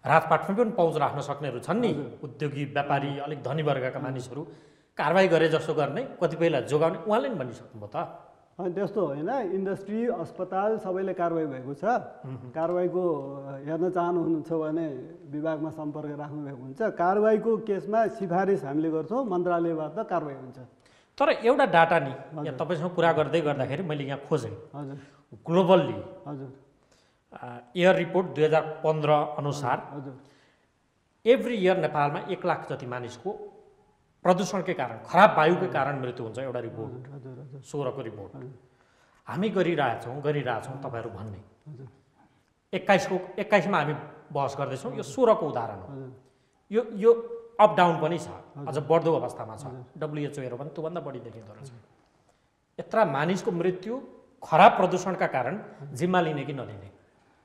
राजपाटमा पनि पहुँच राख्न सक्नेहरू छन् नि, उद्योगी व्यापारी अलिक धनी वर्गका मानिसहरू कारवाही गरे जसो गर्ने, कतिपयलाई जोगाउने, उहाँले नि भनिसक्नुभयो त। अनि त्यस्तो होइन, इन्डस्ट्री अस्पताल सबैले कारवाही भएको छ। कारवाहीको हेर्न चाहनुहुन्छ भने विभागमा सम्पर्क राख्नुभएको हुन्छ। कारवाहीको केसमा सिफारिस हामीले गर्छौँ, मन्त्रालयबाट कारवाही हुन्छ। तर एउटा डाटा नि यहाँ तपाईँसँग कुरा गर्दै गर्दाखेरि मैले यहाँ खोजेँ, हजुर ग्लोबल्ली हजुर एयर रिपोर्ट 2015 अनुसार हजुर एभ्री इयर नेपालमा 1 लाख जति मानिसको प्रदूषणकै कारण, खराब वायुकै कारण मृत्यु हुन्छ। एउटा रिपोर्ट, 16को रिपोर्ट हामी गरिरहेछौँ तपाईँहरू भन्ने। 21मा हामी बहस गर्दैछौँ, यो 16को उदाहरण हो। यो अप डाउन पनि छ, अझ बढ्दो अवस्थामा छ। WHO हेऱ्यो भने त्योभन्दा बढी देखिँदो रहेछ। यत्रा मानिसको मृत्यु खराब प्रदूषणका कारण जिम्मा लिने कि नलिने?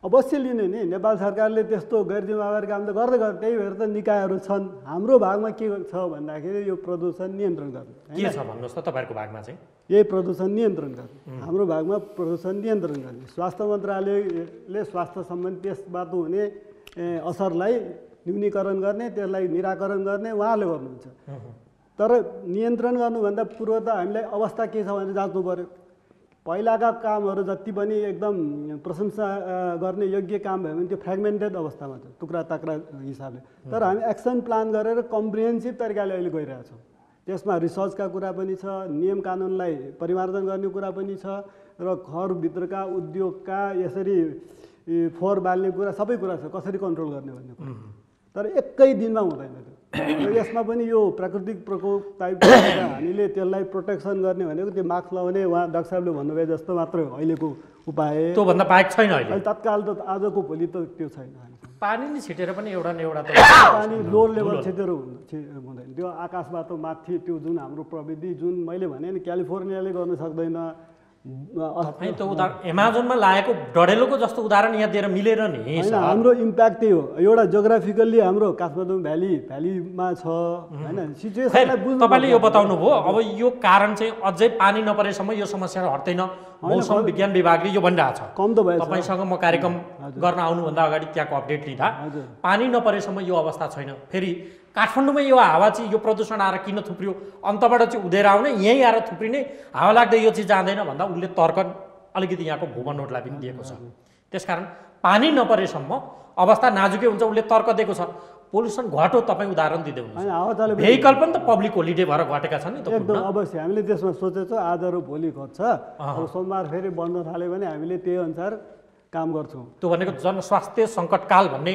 अवश्य लिने नि। नेपाल सरकारले त्यस्तो गैरजिम्मेवारी काम त गर्दै गर्छ, त्यही भएर त निकायहरू छन्। हाम्रो भागमा के छ भन्दाखेरि यो प्रदूषण नियन्त्रण गर्ने। के छ भन्नुहोस् त तपाईँहरूको भागमा चाहिँ? यही प्रदूषण नियन्त्रण गर्ने, हाम्रो भागमा प्रदूषण नियन्त्रण गर्ने। स्वास्थ्य मन्त्रालयले स्वास्थ्य सम्बन्धी त्यसबाट हुने असरलाई न्यूनीकरण गर्ने, त्यसलाई निराकरण गर्ने उहाँले गर्नुहुन्छ। तर नियन्त्रण गर्नुभन्दा पूर्व त हामीलाई अवस्था के छ भनेर जाँच्नु पर्यो। पहिलाका कामहरू जति पनि एकदम प्रशंसा गर्ने योग्य काम भयो भने त्यो फ्रेगमेन्टेड अवस्थामा छ, टुक्रा टाक्रा हिसाबले। तर हामी एक्सन प्लान गरेर कम्प्रिहेन्सिभ तरिकाले अहिले गइरहेछौँ। त्यसमा रिसर्चका कुरा पनि छ, नियम कानुनलाई परिमार्जन गर्ने कुरा पनि छ, र घरभित्रका उद्योगका यसरी फोहोर बाल्ने कुरा सबै कुरा छ, कसरी कन्ट्रोल गर्ने भन्ने कुरा। तर एकै दिनमा हुँदैन त्यो। यसमा पनि यो प्राकृतिक प्रकोप टाइपको हामीले त्यसलाई प्रोटेक्सन गर्ने भनेको त्यो मास्क लगाउने, उहाँ डाक्टर साहबले भन्नुभयो जस्तो मात्र हो अहिलेको उपाय। त्योभन्दा बाहेक छैन अहिले तत्काल त आजको भोलि त त्यो छैन। पानी नि छिटेर पनि एउटा न एउटा त पानी लोड लेभल छिटेर हुँदैन। त्यो आकाशबाट माथि त्यो जुन हाम्रो प्रविधि जुन मैले भने नि क्यालिफोर्नियाले गर्न सक्दैन। तपाईँ त उदाहरण एमाजोनमा लागेको डढेलोको जस्तो उदाहरण यहाँ दिएर मिलेर नि। हाम्रो इम्प्याक्ट त्यही हो। एउटा जोग्राफिकल्ली हाम्रो काठमाडौँ भ्यालीमा छ होइन, सिचुएसनलाई बुझ्नु। तपाईँले यो बताउनु भयो, अब यो कारण चाहिँ अझै पानी नपरेसम्म यो समस्या हट्दैन। मौसम विज्ञान विभागले यो भनिरहेको छ। कम त भयो। तपाईँसँग म कार्यक्रम गर्न आउनुभन्दा अगाडि त्यहाँको अपडेट लिँदा पानी नपरेसम्म यो अवस्था छैन। फेरि काठमाडौँमा यो हावा चाहिँ यो प्रदूषण आएर किन थुप्रियो, अन्तबाट चाहिँ उडेर आउने, यहीँ आएर थुप्रिने, हावा लाग्दै यो चिज जाँदैन भन्दा उसले तर्क अलिकति यहाँको भूबनोटलाई पनि दिएको छ। त्यसकारण पानी नपरेसम्म अवस्था नाजुकै हुन्छ, उसले तर्क दिएको छ। पोल्युसन घट्यो, तपाईँ उदाहरण दिँदै हुनुहुन्छ। भेहिकल पनि त पब्लिक होलिडे भएर घटेका छन् नि त। एकदम अवश्य हामीले त्यसमा सोचेछौँ आज र भोलि घट्छ। अब सोमबार फेरि बढ्न थाल्यो भने हामीले त्यही अनुसार काम गर्छौँ। त्यो भनेको जनस्वास्थ्य सङ्कटकाल भन्ने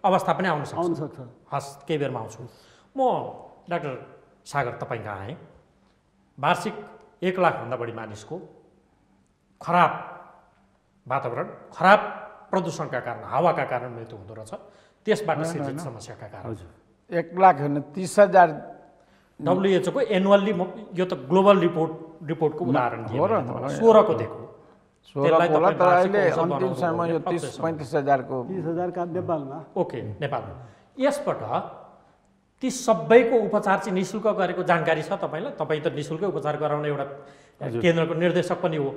अवस्था पनि आउन सक्छ। हस्, केही बेरमा आउँछु म। डाक्टर सागर तपाईँ कहाँ आएँ। वार्षिक 1 लाखभन्दा बढी मानिसको खराब वातावरण, खराब प्रदूषणका कारण, हावाका कारण मृत्यु हुँदो रहेछ। त्यसबाट सिर्जित समस्याका कारण 1 लाख होइन 30,000। WHO को एनुअल्ली, यो त ग्लोबल रिपोर्टको उदाहरण दिएको 16को देखो। 16 तर अहिले अन्तिम समयमा यो 30-35,000को 30,000 का नेपालमा। ओके, नेपालमा। यसबाट ती सबैको उपचार चाहिँ निःशुल्क गरेको जानकारी छ तपाईँलाई? तपाईँ त निःशुल्कै उपचार गराउने एउटा केन्द्रको निर्देशक पनि हो।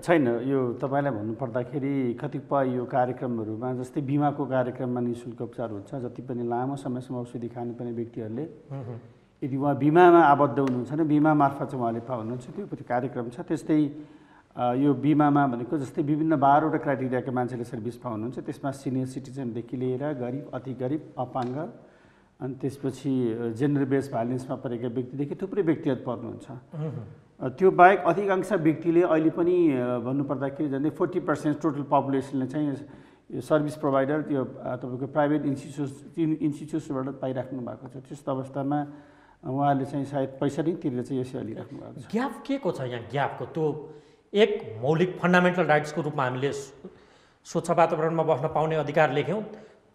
छैन, यो तपाईँलाई भन्नुपर्दाखेरि कतिपय यो कार्यक्रमहरूमा जस्तै बिमाको कार्यक्रममा निःशुल्क उपचार हुन्छ। जति पनि लामो समयसम्म औषधि खानुपर्ने व्यक्तिहरूले यदि उहाँ बिमामा आबद्ध हुनुहुन्छ भने बिमा मार्फत चाहिँ उहाँले पाउनुहुन्छ, त्यो कार्यक्रम छ। त्यस्तै यो बिमामा भनेको जस्तै विभिन्न 12वटा क्राइटेरियाका मान्छेले सर्भिस पाउनुहुन्छ। त्यसमा सिनियर सिटिजनदेखि लिएर गरिब, अति गरिब, अपाङ्ग, अनि त्यसपछि जेन्डर बेस्ड भाइलेन्समा परेका व्यक्तिदेखि थुप्रै व्यक्तिहरू पर्नुहुन्छ। त्यो बाहेक अधिकांश व्यक्तिले अहिले पनि भन्नुपर्दाखेरि झन्डै 40% टोटल पपुलेसनले चाहिँ यो सर्भिस प्रोभाइडर यो तपाईँको प्राइभेट इन्स्टिट्युट्सबाट पाइराख्नु भएको छ। त्यस्तो अवस्थामा उहाँहरूले चाहिँ सायद पैसा नै तिरेर चाहिँ यो सेवा लिइराख्नु भएको छ। ग्याप के को छ यहाँ? ग्यापको त्यो एक मौलिक फन्डामेन्टल राइट्सको रूपमा हामीले स्वच्छ वातावरणमा बस्न पाउने अधिकार लेख्यौँ,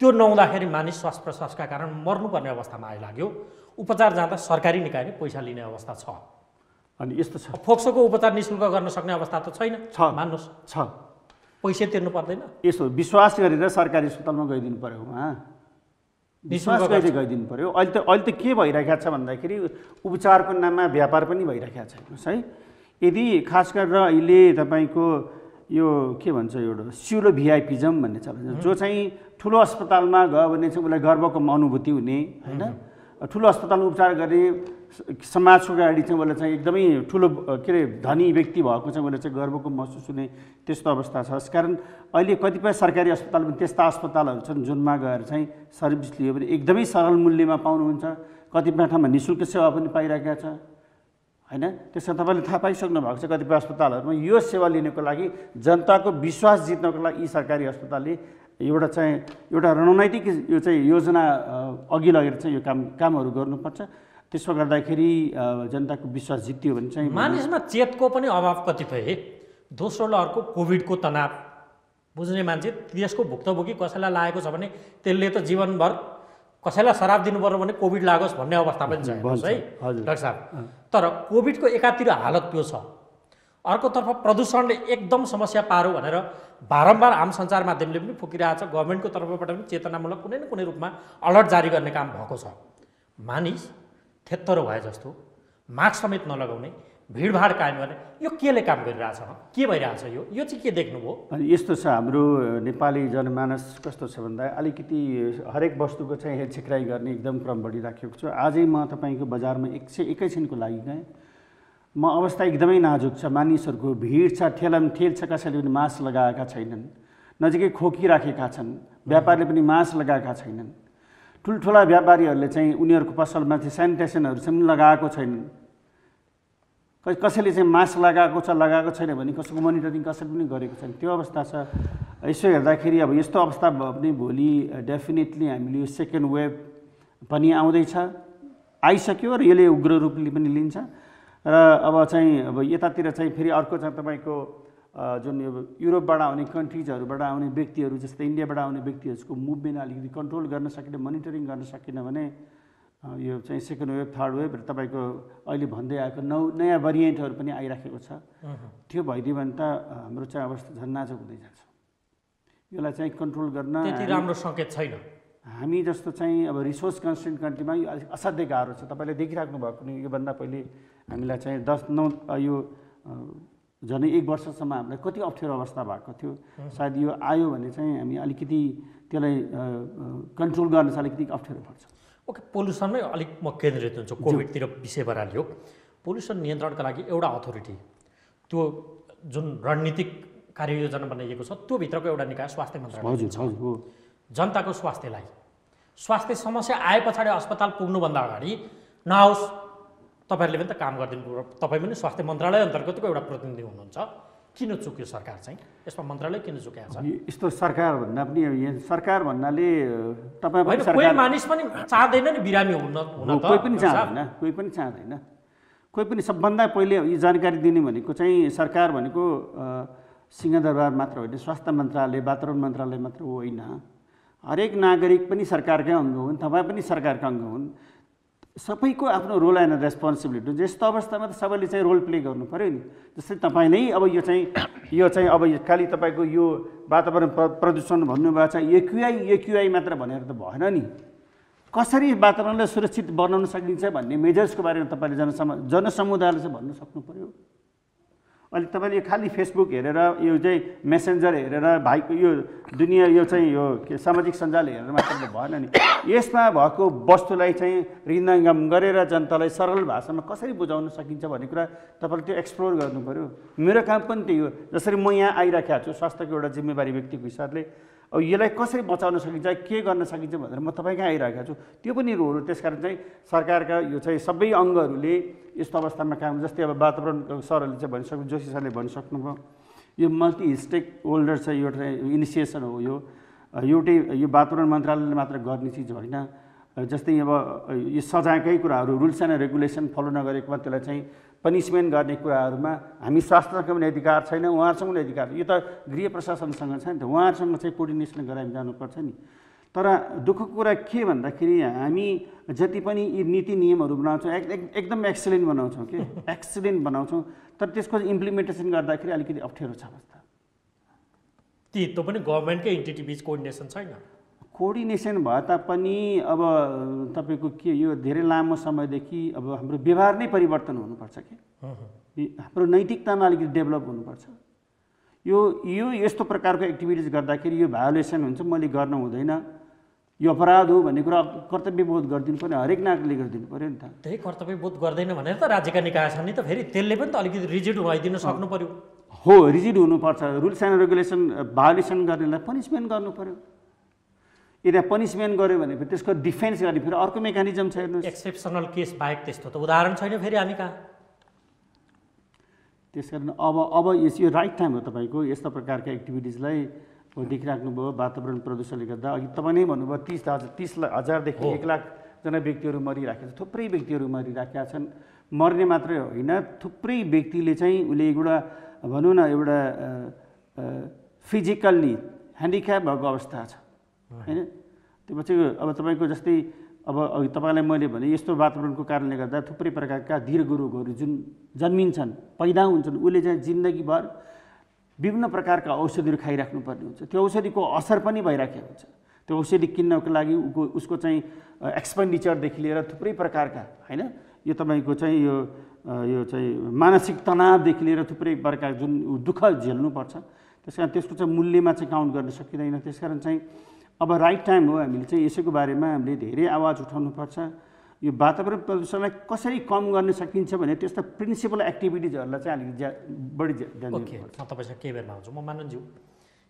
त्यो नहुँदाखेरि मानिस श्वास प्रश्वासका कारण मर्नुपर्ने अवस्थामा आइलाग्यो। उपचार जाँदा सरकारी निकायले पैसा लिने अवस्था छ। अनि यस्तो छ, फोक्सोको उपचार निःशुल्क गर्न सक्ने अवस्था त छैन, मान्नुहोस्, छ। पैसा तिर्नु पर्दैन। यसो विश्वास गरेर सरकारी अस्पतालमा गइदिनु पर्यो, उहाँ विश्वास गरेर गइदिनु पर्यो। अहिले त के भइरहेको छ भन्दाखेरि उपचारको नाममा व्यापार पनि भइरहेको छ हेर्नुहोस् है। यदि खास गरेर अहिले तपाईँको यो के भन्छ एउटा स्युरो भिआइपिजम भन्ने चलन, जो चाहिँ ठुलो अस्पतालमा गयो भने चाहिँ उसलाई गर्वको अनुभूति हुने होइन, ठुलो अस्पतालमा उपचार गर्ने समाजको अगाडि चाहिँ उसलाई चाहिँ एकदमै ठुलो के अरे धनी व्यक्ति भएको चाहिँ उसलाई चाहिँ गर्वको महसुस हुने त्यस्तो अवस्था छ। यसकारण अहिले कतिपय सरकारी अस्पताल पनि त्यस्ता अस्पतालहरू छन् जुनमा गएर चाहिँ सर्भिस लियो भने एकदमै सरल मूल्यमा पाउनुहुन्छ। कतिपय ठाउँमा निःशुल्क सेवा पनि पाइरहेका छ होइन। त्यसमा तपाईँले थाहा पाइसक्नु भएको छ कतिपय अस्पतालहरूमा यो सेवा लिनको लागि जनताको विश्वास जित्नको लागि यी सरकारी अस्पतालले एउटा रणनैतिक यो चाहिँ योजना अघि लगेर चाहिँ यो कामहरू गर्नुपर्छ। त्यसो गर्दाखेरि जनताको विश्वास जित्यो भने चाहिँ मानिसमा चेतको पनि अभाव कतिपय। दोस्रो लहरको कोभिडको तनाव बुझ्ने मान्छे, त्यसको भुक्तभोगी कसैलाई लागेको छ भने त्यसले त जीवनभर कसैलाई शराब दिनु पर्यो भने कोभिड लागोस् भन्ने अवस्था पनि छ है डाक्टर साहब। तर कोभिडको एकातिर हालत त्यो छ, अर्कोतर्फ प्रदूषणले एकदम समस्या पारो भनेर बारम्बार आम सञ्चार माध्यमले पनि फुकिरहेको छ। गभर्मेन्टको तर्फबाट पनि चेतनामूलक कुनै न कुनै रूपमा अलर्ट जारी गर्ने काम भएको छ। मानिस थेत्तरो भए जस्तो मास्क समेत नलगाउने, भिडभाड कायम गर्ने, यो केले काम गरिरहेछ? के भइरहेछ? यो चाहिँ के देख्नुभयो? अनि यस्तो छ, हाम्रो नेपाली जनमानस कस्तो छ भन्दा अलिकति हरेक वस्तुको चाहिँ हेरछेक्राइ गर्ने एकदम क्रम बढिराखेको छ। आजै म तपाईँको बजारमा एकैछिनको लागि गएँ, म अवस्था एकदमै नाजुक छ। मानिसहरूको भिड छ, ठेल छ, कसैले पनि मास्क लगाएका छैनन्, नजिकै खोकिराखेका छन्, व्यापारीले पनि मास्क लगाएका छैनन्। ठुल्ठुला व्यापारीहरूले चाहिँ उनीहरूको पसलमा चाहिँ सेनिटाइजेसनहरू चाहिँ लगाएको छैनन्। कसैले चाहिँ मास्क लगाएको छैन भने कसैको मोनिटरिङ कसैले पनि गरेको छैन, त्यो अवस्था छ। यसो हेर्दाखेरि अब यस्तो अवस्था भयो भने भोलि डेफिनेटली हामीले यो सेकेन्ड वेभ पनि आउँदैछ, आइसक्यो र यसले उग्र रूपले पनि लिन्छ। र अब यतातिर चाहिँ फेरि अर्को चाहिँ तपाईँको जुन यो युरोपबाट आउने कन्ट्रिजहरूबाट आउने व्यक्तिहरू जस्तै इन्डियाबाट आउने व्यक्तिहरूको मुभमेन्ट अलिकति कन्ट्रोल गर्न सकेन, मोनिटरिङ गर्न सकेन भने यो चाहिँ सेकेन्ड वेभ थर्ड वेभ र तपाईँको अहिले भन्दै आएको नयाँ भेरिएन्टहरू पनि आइराखेको छ। त्यो भइदियो भने त हाम्रो चाहिँ अवस्था झन् नाजुक हुँदै जान्छ। यसलाई चाहिँ कन्ट्रोल गर्न त्यति राम्रो सङ्केत छैन। हामी जस्तो चाहिँ अब रिसोर्स कन्स्टेन्ट कन्ट्रीमा यो अलिक असाध्यै गाह्रो छ। तपाईँले देखिराख्नु भएको नि योभन्दा पहिले हामीलाई चाहिँ 10-9 यो झन् 1 वर्षसम्म हामीलाई कति अप्ठ्यारो अवस्था भएको थियो। सायद यो आयो भने चाहिँ हामी अलिकति त्यसलाई कन्ट्रोल गर्न चाहिँ अलिकति अप्ठ्यारो पर्छ। ओके, पोल्युसनमै अलिक म केन्द्रित हुन्छु, कोभिडतिर विषय बरालियो। पोल्युसन नियन्त्रणका लागि एउटा अथोरिटी, त्यो जुन रणनीतिक कार्ययोजना बनाइएको छ त्यो भित्रको एउटा निकाय स्वास्थ्य मन्त्रालय छ। जनताको स्वास्थ्य समस्या आए पछाडि अस्पताल पुग्नुभन्दा अगाडि नआओस्, तपाईँहरूले पनि त काम गरिदिनु, तपाईँ पनि स्वास्थ्य मन्त्रालय अन्तर्गतको एउटा प्रतिनिधि हुनुहुन्छ। किन चुक्यो सरकार चाहिँ? यसमा मन्त्रालय किन चुकेको छ? यस्तो सरकार भन्दा पनि सरकार भन्नाले तपाईँ पनि कोही मानिस पनि चाहँदैन नि बिरामी हुन त, कोही पनि चाहँदैन। कोही पनि सबभन्दा पहिले यो जानकारी दिने भनेको चाहिँ सरकार भनेको सिंहदरबार मात्र होइन, स्वास्थ्य मन्त्रालय, वातावरण मन्त्रालय मात्र होइन। हरेक नागरिक पनि सरकारकै अङ्ग हुन्, तपाईँ पनि सरकारका अङ्ग हुन्। सबैको आफ्नो रोल एन्ड रेस्पोन्सिबिलिटी हुन्छ। यस्तो अवस्थामा त सबैले चाहिँ रोल प्ले गर्नु पऱ्यो नि। जस्तै तपाईँ नै अब यो चाहिँ अब खालि तपाईँको यो वातावरण प्रदूषण भन्नुभएको छ, एक्युआई मात्र भनेर त भएन नि। कसरी वातावरणलाई सुरक्षित बनाउन सकिन्छ भन्ने मेजर्सको बारेमा तपाईँले जनसमुदायलाई चाहिँ भन्न सक्नु पऱ्यो। अहिले तपाईँले यो खालि फेसबुक हेरेर यो चाहिँ मेसेन्जर हेरेर भाइको यो दुनियाँ यो चाहिँ यो के सामाजिक सञ्जाल हेरेर मात्र भएन नि। यसमा भएको वस्तुलाई चाहिँ हृदयङ्गम गरेर जनतालाई सरल भाषामा कसरी बुझाउन सकिन्छ भन्ने कुरा तपाईँले त्यो एक्सप्लोर गर्नु पऱ्यो। मेरो काम पनि त्यही हो। जसरी म यहाँ आइराखेको छु स्वास्थ्यको एउटा जिम्मेवारी व्यक्तिको हिसाबले, अब यसलाई कसरी बचाउन सकिन्छ, के गर्न सकिन्छ भनेर म तपाईँ कहाँ आइरहेको छु, त्यो पनि रोल हो। त्यसकारण चाहिँ सरकारका यो चाहिँ सबै अङ्गहरूले यस्तो अवस्थामा काम, जस्तै अब वातावरण सरले चाहिँ भनिसक्नु, जोशी सरले भनिसक्नुभयो, यो मल्टी स्टेक होल्डर चाहिँ एउटा इनिसिएसन हो। यो एउटै यो वातावरण मन्त्रालयले मात्र गर्ने चिज होइन। जस्तै अब यो सजायकै कुराहरू, रुल्स एन्ड रेगुलेसन फलो नगरेकोमा त्यसलाई चाहिँ पनिसमेन्ट गर्ने कुराहरूमा हामी स्वास्थ्यको पनि अधिकार छैन, उहाँहरूसँग पनि अधिकार, यो त गृह प्रशासनसँग छ नि त, उहाँहरूसँग चाहिँ कोर्डिनेसन गराएर जानुपर्छ नि। तर दुःखको कुरा के भन्दाखेरि हामी जति पनि यी नीति नियमहरू बनाउँछौँ एकदम एक्सिलेन्ट बनाउँछौँ कि एक्सिलेन्ट बनाउँछौँ, तर त्यसको इम्प्लिमेन्टेसन गर्दाखेरि अलिकति अप्ठ्यारो छ अवस्था। त्यो पनि गभर्मेन्टकै एन्टिटी बिच कोअर्डिनेसन छैन। कोअर्डिनेसन भए तापनि अब तपाईँको के यो धेरै लामो समयदेखि अब हाम्रो व्यवहार नै परिवर्तन हुनुपर्छ कि हाम्रो नैतिकतामा अलिकति डेभलप हुनुपर्छ। यो यस्तो प्रकारको एक्टिभिटिज गर्दाखेरि यो भायोलेसन हुन्छ, मैले गर्न हुँदैन, यो अपराध हो भन्ने कुरा कर्तव्यबोध गरिदिनु पर्ने, हरेक नागरिकले गरिदिनु पऱ्यो नि त। त्यही कर्तव्यबोध गर्दैन भनेर त राज्यका निकाय छन् नि त, फेरि त्यसले पनि त अलिकति रिजिड भइदिन सक्नु पर्यो। हो, रिजिड हुनुपर्छ। रुल्स एन्ड रेगुलेसन भायोलेसन गर्नेलाई पनिसमेन्ट गर्नु पर्यो। यदि पनिसमेन्ट गर्यो भने फेरि त्यसको डिफेन्स गर्ने फेरि अर्को मेकानिजम छ। हेर्नुहोस्, एक्सेप्सनल केस बाहेक त्यस्तो त उदाहरण छैन फेरि हामी कहाँ। त्यस कारण अब यो राइट टाइम हो तपाईँको यस्ता प्रकारका एक्टिभिटिजलाई देखिराख्नुभयो। वातावरण प्रदूषणले गर्दा अघि तपाईँ नै भन्नुभयो 30,000देखि 1 लाखजना व्यक्तिहरू मरिराखेका छन्, थुप्रै व्यक्तिहरू मरिराखेका छन्। मर्ने मात्रै होइन, थुप्रै व्यक्तिले चाहिँ उसले एउटा भनौँ न एउटा फिजिकल्ली ह्यान्डिक्याप भएको अवस्था छ होइन। त्यो पछि अब तपाईँको जस्तै अब तपाईँलाई मैले भने यस्तो वातावरणको कारणले गर्दा थुप्रै प्रकारका धीर रोगहरू जुन जन्मिन्छन्, पैदा हुन्छन्, उसले चाहिँ जिन्दगीभर विभिन्न प्रकारका औषधिहरू खाइराख्नुपर्ने हुन्छ। त्यो औषधिको असर पनि भइराखेको हुन्छ। त्यो औषधि किन्नको लागि उसको चाहिँ एक्सपेन्डिचरदेखि लिएर थुप्रै प्रकारका होइन, यो तपाईँको चाहिँ यो चाहिँ मानसिक तनावदेखि लिएर थुप्रै प्रकार जुन दुःख झेल्नुपर्छ, त्यस कारण त्यसको चाहिँ मूल्यमा चाहिँ काउन्ट गर्न सकिँदैन। त्यस कारण चाहिँ अब राइट टाइम हो हामीले चाहिँ यसैको बारेमा हामीले धेरै आवाज उठाउनुपर्छ। यो वातावरण प्रदूषणलाई कसरी कम गर्न सकिन्छ भने त्यस्ता प्रिन्सिपल एक्टिभिटिजहरूलाई चाहिँ अलिकति बढी ध्यान दिनुपर्छ। म तपाईँसँग केही बेरमा आउँछु। म माननज्यू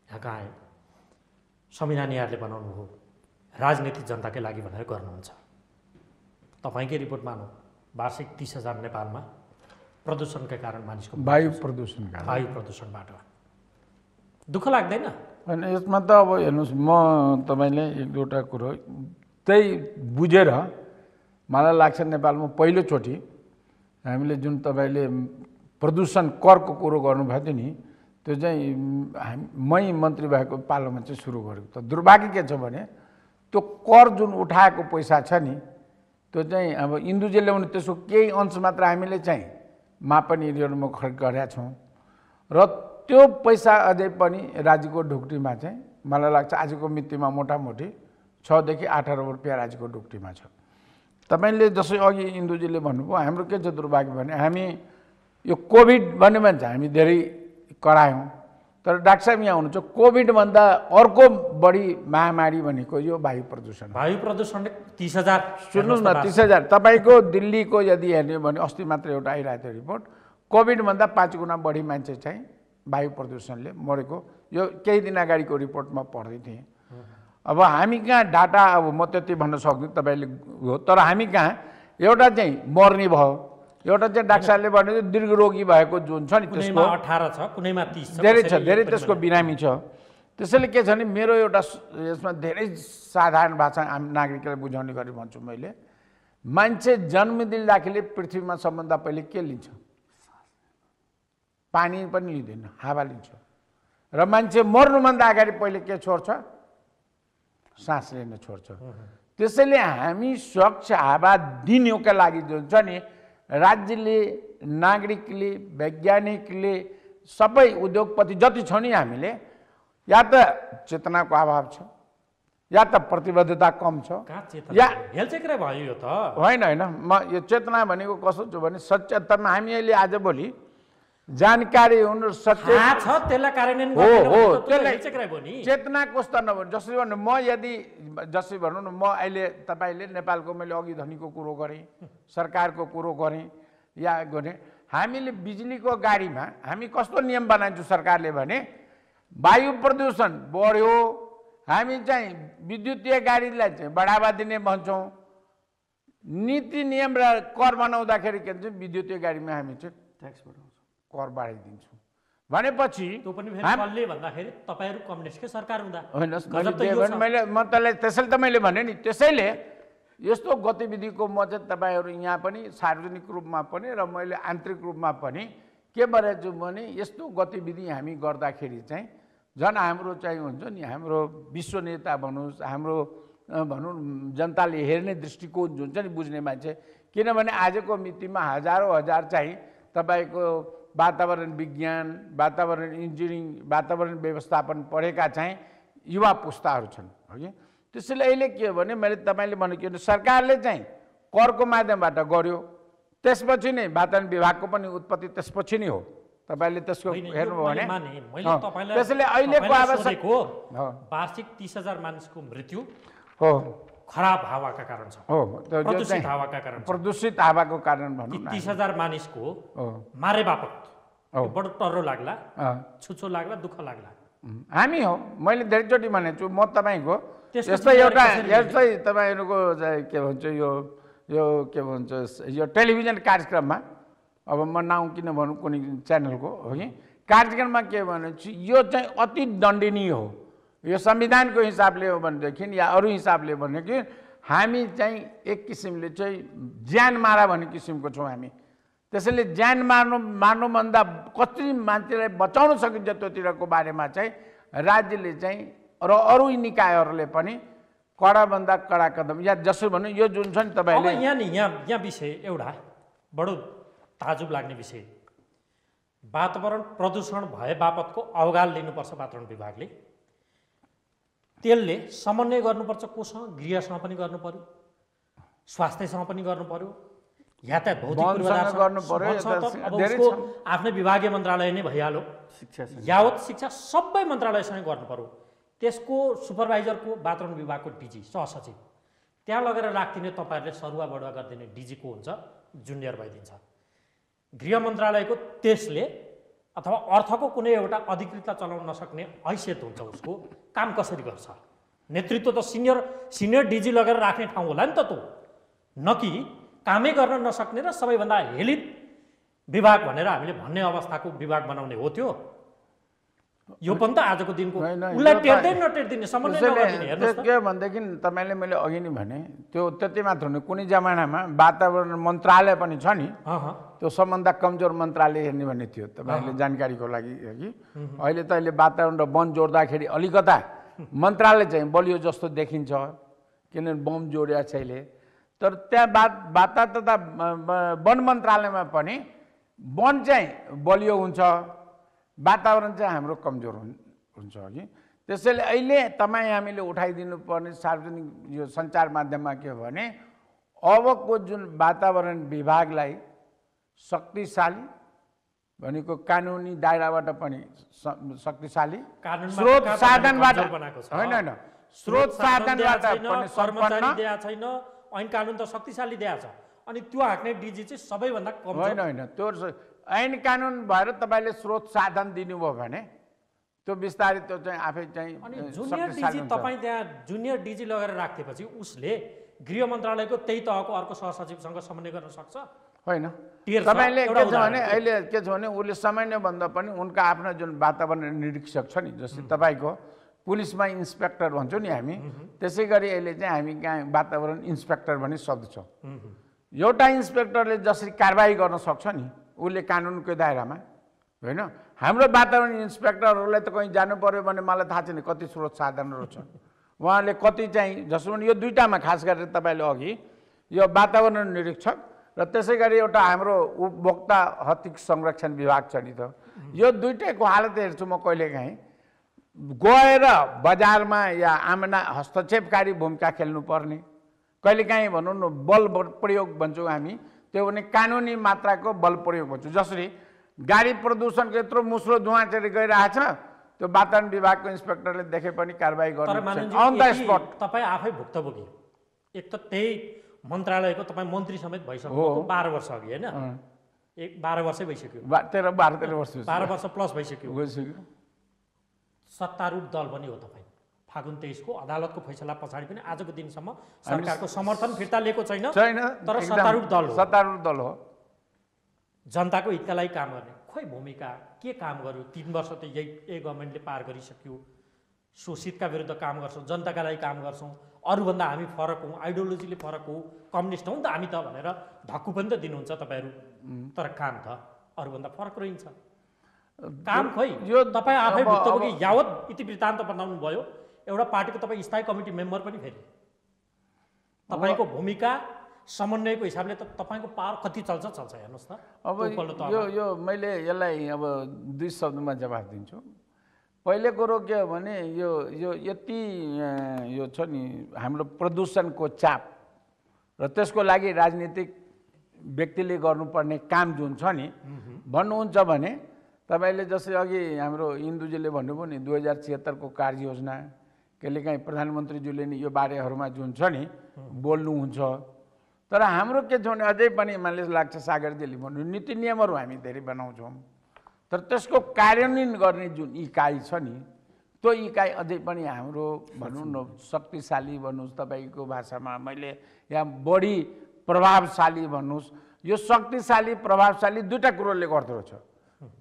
यहाँका आएँ, संविधान यहाँहरूले बनाउनु हो, राजनीति जनताकै लागि भनेर गर्नुहुन्छ। तपाईँकै रिपोर्ट मानौँ, वार्षिक 30,000 नेपालमा प्रदूषणकै कारण मानिसको वायु प्रदूषणबाट दुःख लाग्दैन? होइन, यसमा त अब हेर्नुहोस्, म तपाईँले एक दुईवटा कुरो त्यही बुझेर मलाई लाग्छ नेपालमा पहिलोचोटि हामीले जुन तपाईँले प्रदूषण करको कुरो गर्नुभएको थियो नि, त्यो चाहिँ मै मन्त्री भएको पालोमा चाहिँ सुरु गरेको। त दुर्भाग्य के छ भने त्यो कर जुन उठाएको पैसा छ नि, त्यो चाहिँ अब इन्दुजे ल्याउने त्यसको केही अंश मात्र हामीले चाहिँ मापन एरियामा खर्च गरेका छौँ र त्यो पैसा अझै पनि राज्यको ढुक्टीमा चाहिँ मलाई लाग्छ आजको मितिमा मोटामोटी 6 देखि 8 अरब रुपियाँ राज्यको ढुक्टीमा छ। तपाईँले जसै अघि इन्दुजीले भन्नुभयो, हाम्रो के छ दुर्भाग्य भने हामी यो कोभिड भन्ने मान्छ हामी धेरै करायौँ, तर डाक्टर साहब यहाँ हुनुहुन्छ, कोभिडभन्दा अर्को बढी महामारी भनेको यो वायु प्रदूषण। वायु प्रदूषणले 30,000 सुन्नुहोस् न, 30,000 तपाईँको दिल्लीको यदि हेर्ने भने अस्ति मात्र एउटा आइरहेको थियो रिपोर्ट, कोभिडभन्दा 5 गुणा बढी मान्छे चाहिँ वायु प्रदूषणले मरेको, यो केही दिन अगाडिको रिपोर्टमा पढ्दै थिएँ। अब हामी कहाँ डाटा, अब म त्यति भन्न सक्दिनँ तपाईँले हो, तर हामी कहाँ एउटा चाहिँ मर्ने भयो, एउटा चाहिँ डाक्टर साहबले भने दीर्घ रोगी भएको जुन छ नि त्यसको 18 छ, कुनैमा 30 छ, धेरै छ, धेरै त्यसको बिरामी छ। त्यसैले के छ भने मेरो एउटा यसमा धेरै साधारण भाषा नागरिकलाई बुझाउने गरी भन्छु मैले, मान्छे जन्म दिँदाखेरि पृथ्वीमा सबभन्दा पहिले के लिन्छ? पानी पनि लिँदैन, हावा लिन्छ। र मान्छे मर्नुभन्दा अगाडि पहिले के छोड्छ? सास लिन छोड्छ। त्यसैले हामी स्वच्छ हावा दिनुका लागि जुन छ नि, राज्यले, नागरिकले, वैज्ञानिकले, सबै उद्योगपति जति छ नि, हामीले या त चेतनाको अभाव छ, या त प्रतिबद्धता कम छ, या हेलचेक्रे भयो यो त होइन। म यो चेतना भनेको कस्तो छ भने सचेतना हामी अहिले आजभोलि जानकारी हुनु सचेत थाहा छ त्यसलाई कार्यान्वयन हो हो त्यसलाई त्यसलाई चेतनाको स्तर नभए जसरी भन्नु म यदि जसरी भनौँ न म अहिले तपाईँले नेपालको मैले अघि धनीको कुरो गरेँ सरकारको कुरो गरेँ या गरेँ हामीले बिजुलीको गाडीमा हामी कस्तो नियम बनाइन्छौँ सरकारले भने वायु प्रदूषण बढ्यो हामी चाहिँ विद्युतीय गाडीलाई चाहिँ बढावा दिने भन्छौँ नीति नियम र कर बनाउँदाखेरि के भन्छ विद्युतीय गाडीमा हामी चाहिँ ट्याक्स बढाउँछौँ कर बढाइदिन्छौँ भनेपछि त्यो पनि फेरि कसले भन्दाखेरि तपाईँहरू कम्युनिस्टकै सरकार हुँदा होइन मैले म तँलाई त्यसैले त मैले भने नि त्यसैले यस्तो गतिविधिको म चाहिँ तपाईँहरू यहाँ पनि सार्वजनिक रूपमा पनि र मैले आन्तरिक रूपमा पनि के गरेछु भने यस्तो गतिविधि हामी गर्दाखेरि चाहिँ झन् हाम्रो चाहिँ हुन्छ नि हाम्रो विश्व नेता भन्नुहोस् हाम्रो भनौँ जनताले हेर्ने दृष्टिकोण जुन चाहिँ बुझ्ने मान्छे किनभने आजको मितिमा हजारौँ हजार चाहिँ तपाईँको वातावरण विज्ञान वातावरण इन्जिनियरिङ वातावरण व्यवस्थापन पढेका चाहिँ युवा पुस्ताहरू छन् हगि त्यसैले अहिले के हो भने मैले तपाईँले भनेको कि सरकारले चाहिँ करको माध्यमबाट गर्यो त्यसपछि नै वातावरण विभागको पनि उत्पत्ति त्यसपछि नै हो तपाईँले त्यसको हेर्नुभयो भने त्यसैले अहिलेको आवश्यक वार्षिक 30,000 मानिसको मृत्यु हो खराब हावाका कारण छ हो प्रदूषित हावाका कारण प्रदूषित हावाको कारण भनौँ न 30,000 मानिसको मारे बापत बडो टर्रो लाग्ला छुचो लाग्ला दुःख लाग्ला हामी हो मैले धेरैचोटि भनेको छु म तपाईँको यस्तै एउटा यस्तै तपाईँहरूको के भन्छ यो के भन्छ यो टेलिभिजन कार्यक्रममा अब म नाउँ किन भनौँ कुनै च्यानलको हो कि कार्यक्रममा के भनेपछि यो चाहिँ अति दण्डनीय हो यो संविधानको हिसाबले हो भनेदेखि या अरू हिसाबले भनेदेखि हामी चाहिँ एक किसिमले चाहिँ ज्यान मारा भन्ने किसिमको छौँ हामी त्यसैले ज्यान मार्नुभन्दा कति मान्छेलाई बचाउन सकिन्छ त्योतिरको बारेमा चाहिँ राज्यले चाहिँ र अरू निकायहरूले पनि कडाभन्दा कडा कदम या जसो भन्नु यो जुन छ नि तपाईँले यहाँ विषय एउटा बडो ताजुब लाग्ने विषय वातावरण प्रदूषण भए बापतको अवगाल लिनुपर्छ वातावरण विभागले त्यसले समन्वय गर्नुपर्छ कोसँग गृहसँग पनि गर्नु पर्यो स्वास्थ्यसँग पनि गर्नु पर्यो यातायात भौतिक आफ्नै विभागीय मन्त्रालय नै भइहाल्यो यावत शिक्षा सबै मन्त्रालयसँग गर्नु पर्यो त्यसको सुपरभाइजरको वातावरण विभागको डिजी सहसचिव त्यहाँ लगेर राखिदिने तपाईँहरूले सरुवा बढुवा गरिदिने डिजी को हुन्छ जुनियर भइदिन्छ गृह मन्त्रालयको त्यसले अथवा अर्थको कुनै एउटा अधिकृतता चलाउन नसक्ने हैसियत हुन्छ उसको काम कसरी गर्छ नेतृत्व त सिनियर डिजी लगेर राख्ने ठाउँ होला नि त त्यो न कि कामै गर्न नसक्ने र सबैभन्दा हेलित विभाग भनेर हामीले भन्ने अवस्थाको विभाग बनाउने हो त्यो यो पनि त आजको दिनको उसलाई टेर्दै नटेर्दिने समन्वय नगर्दिने हेर्नुहोस् के भनेदेखि तपाईँले मैले अघि नै भने त्यो त्यति मात्र हुने कुनै जमानामा वातावरण मन्त्रालय पनि छ नि त्यो सबभन्दा कमजोर मन्त्रालय हेर्ने भन्ने थियो तपाईँले जानकारीको लागि कि अहिले त अहिले वातावरण र वन जोड्दाखेरि अलिकता मन्त्रालय चाहिँ बलियो जस्तो देखिन्छ किनभने बम जोडिया छ अहिले तर त्यहाँ वाता तथा वन मन्त्रालयमा पनि वन चाहिँ बलियो हुन्छ वातावरण चाहिँ हाम्रो कमजोर हुन्छ कि त्यसैले अहिले तपाईँ हामीले उठाइदिनु पर्ने सार्वजनिक यो सञ्चार माध्यममा के हो भने अबको जुन वातावरण विभागलाई शक्तिशाली भनेको कानुनी दायराबाट पनि शक्तिशाली स्रोत साधनबाट होइन स्रोत साधनबाट पनि कर्मचारी दिया छैन ऐन कानुन त शक्तिशाली दिया छ अनि त्यो हाँक्ने डिजी चाहिँ सबैभन्दा कम होइन त्यो ऐन कानुन भएर तपाईँले स्रोत साधन दिनुभयो भने त्यो बिस्तारै त्यो चाहिँ आफै चाहिँ अनि जुनियर डिजी तपाईँ त्यहाँ जुनियर डिजी लगेर राखेपछि उसले गृह मन्त्रालयको त्यही तहको अर्को सहसचिवसँग समन्वय गर्न सक्छ होइन तपाईँले के छ भने अहिले के छ भने उसले समन्वयभन्दा पनि उनका आफ्ना जुन वातावरण निरीक्षक छ नि जस्तै तपाईँको पुलिसमा इन्सपेक्टर भन्छौँ नि हामी त्यसै गरी अहिले चाहिँ हामी कहाँ वातावरण इन्सपेक्टर भन्ने शब्द छ एउटा इन्सपेक्टरले जसरी कारबाही गर्न सक्छ नि उसले कानुनको दायरामा होइन हाम्रो वातावरण इन्सपेक्टरहरूलाई त कहीँ जानु पर्यो भने मलाई थाहा छैन कति स्रोत साधनहरू छ उहाँले कति चाहिँ जसो भने यो दुईटामा खास गरेर तपाईँले अघि यो वातावरण निरीक्षक र त्यसै गरी एउटा हाम्रो उपभोक्ता हतिक संरक्षण विभाग छ नि त यो दुईटैको हालत हेर्छु म कहिलेकाहीँ गएर बजारमा या आमना हस्तक्षेपकारी भूमिका खेल्नुपर्ने कहिलेकाहीँ भनौँ न बल प्रयोग भन्छौँ हामी त्यो भने कानुनी मात्राको बल प्रयोग भन्छौँ जसरी गाडी प्रदूषणको यत्रो मुस्रो धुवाँ चाहिँ गइरहेछ, त्यो वातावरण विभागको इन्सपेक्टरले देखे पनि कारबाही तर गर्नु माननीय अन द स्पट। तपाईँ आफै भुक्तभोगी, एक त त्यही मन्त्रालयको तपाईँ मन्त्री समेत भइसक्नु 12 वर्ष अघि होइन, 12 वर्षै भइसक्यो, 12-13 वर्ष 12 वर्ष प्लस भइसक्यो। गइसक्यो। सत्तारूढ दल पनि हो तपाईँ। फागुन 23 को अदालतको फैसला पछाडि पनि आजको दिनसम्म सरकारको समर्थन फिर्ता लिएको छैन, तर सत्तारूढ दल हो। सत्तारूढ दल हो। जनताको हितका लागि काम गर्ने खोइ भूमिका के काम गर्यो? 3 वर्ष त यही गभर्मेन्टले पार गरिसक्यो। शोषितका विरुद्ध काम गर्छौँ, जनताका लागि काम गर्छौँ, अरूभन्दा हामी फरक हौँ, आइडियोलोजीले फरक हौँ, कम्युनिस्ट हौँ नि त हामी त भनेर धक्कु पनि त दिनुहुन्छ तपाईँहरू, तर काम त अरूभन्दा फरक रहन्छ। काम खोइ यो तपाईँ आफै भुक्तभोगी यावत इतिवृत्तान्त बनाउनु भयो। एउटा पार्टीको तपाईँ स्थायी कमिटी मेम्बर पनि फेरि तपाईँको भूमिका समन्वयको हिसाबले त तपाईँको पावर कति चल्छ हेर्नुहोस् त। अब यो मैले यसलाई अब 2 शब्दमा जवाफ दिन्छु। पहिले कुरो के हो भने यो यति यो छ नि हाम्रो प्रदूषणको चाप र त्यसको लागि राजनीतिक व्यक्तिले गर्नुपर्ने काम जुन छ नि भन्नुहुन्छ भने तपाईँले जस्तै अघि हाम्रो इन्दुजीले भन्नुभयो नि 2076 को कार्ययोजना, कहिलेकाहीँ प्रधानमन्त्रीज्यूले नि यो बारेहरूमा जुन छ नि बोल्नुहुन्छ। तर हाम्रो के छ भने अझै पनि मलाई लाग्छ सागरजीले भन्नु नीति नियमहरू हामी धेरै बनाउँछौँ, तर त्यसको कार्यान्वयन गर्ने जुन इकाइ छ नि त्यो इकाइ अझै पनि हाम्रो भनौँ न शक्तिशाली भन्नुहोस् तपाईँको भाषामा, मैले यहाँ बढी प्रभावशाली भन्नुहोस्। यो शक्तिशाली प्रभावशाली दुईवटा कुरोले गर्दो रहेछ,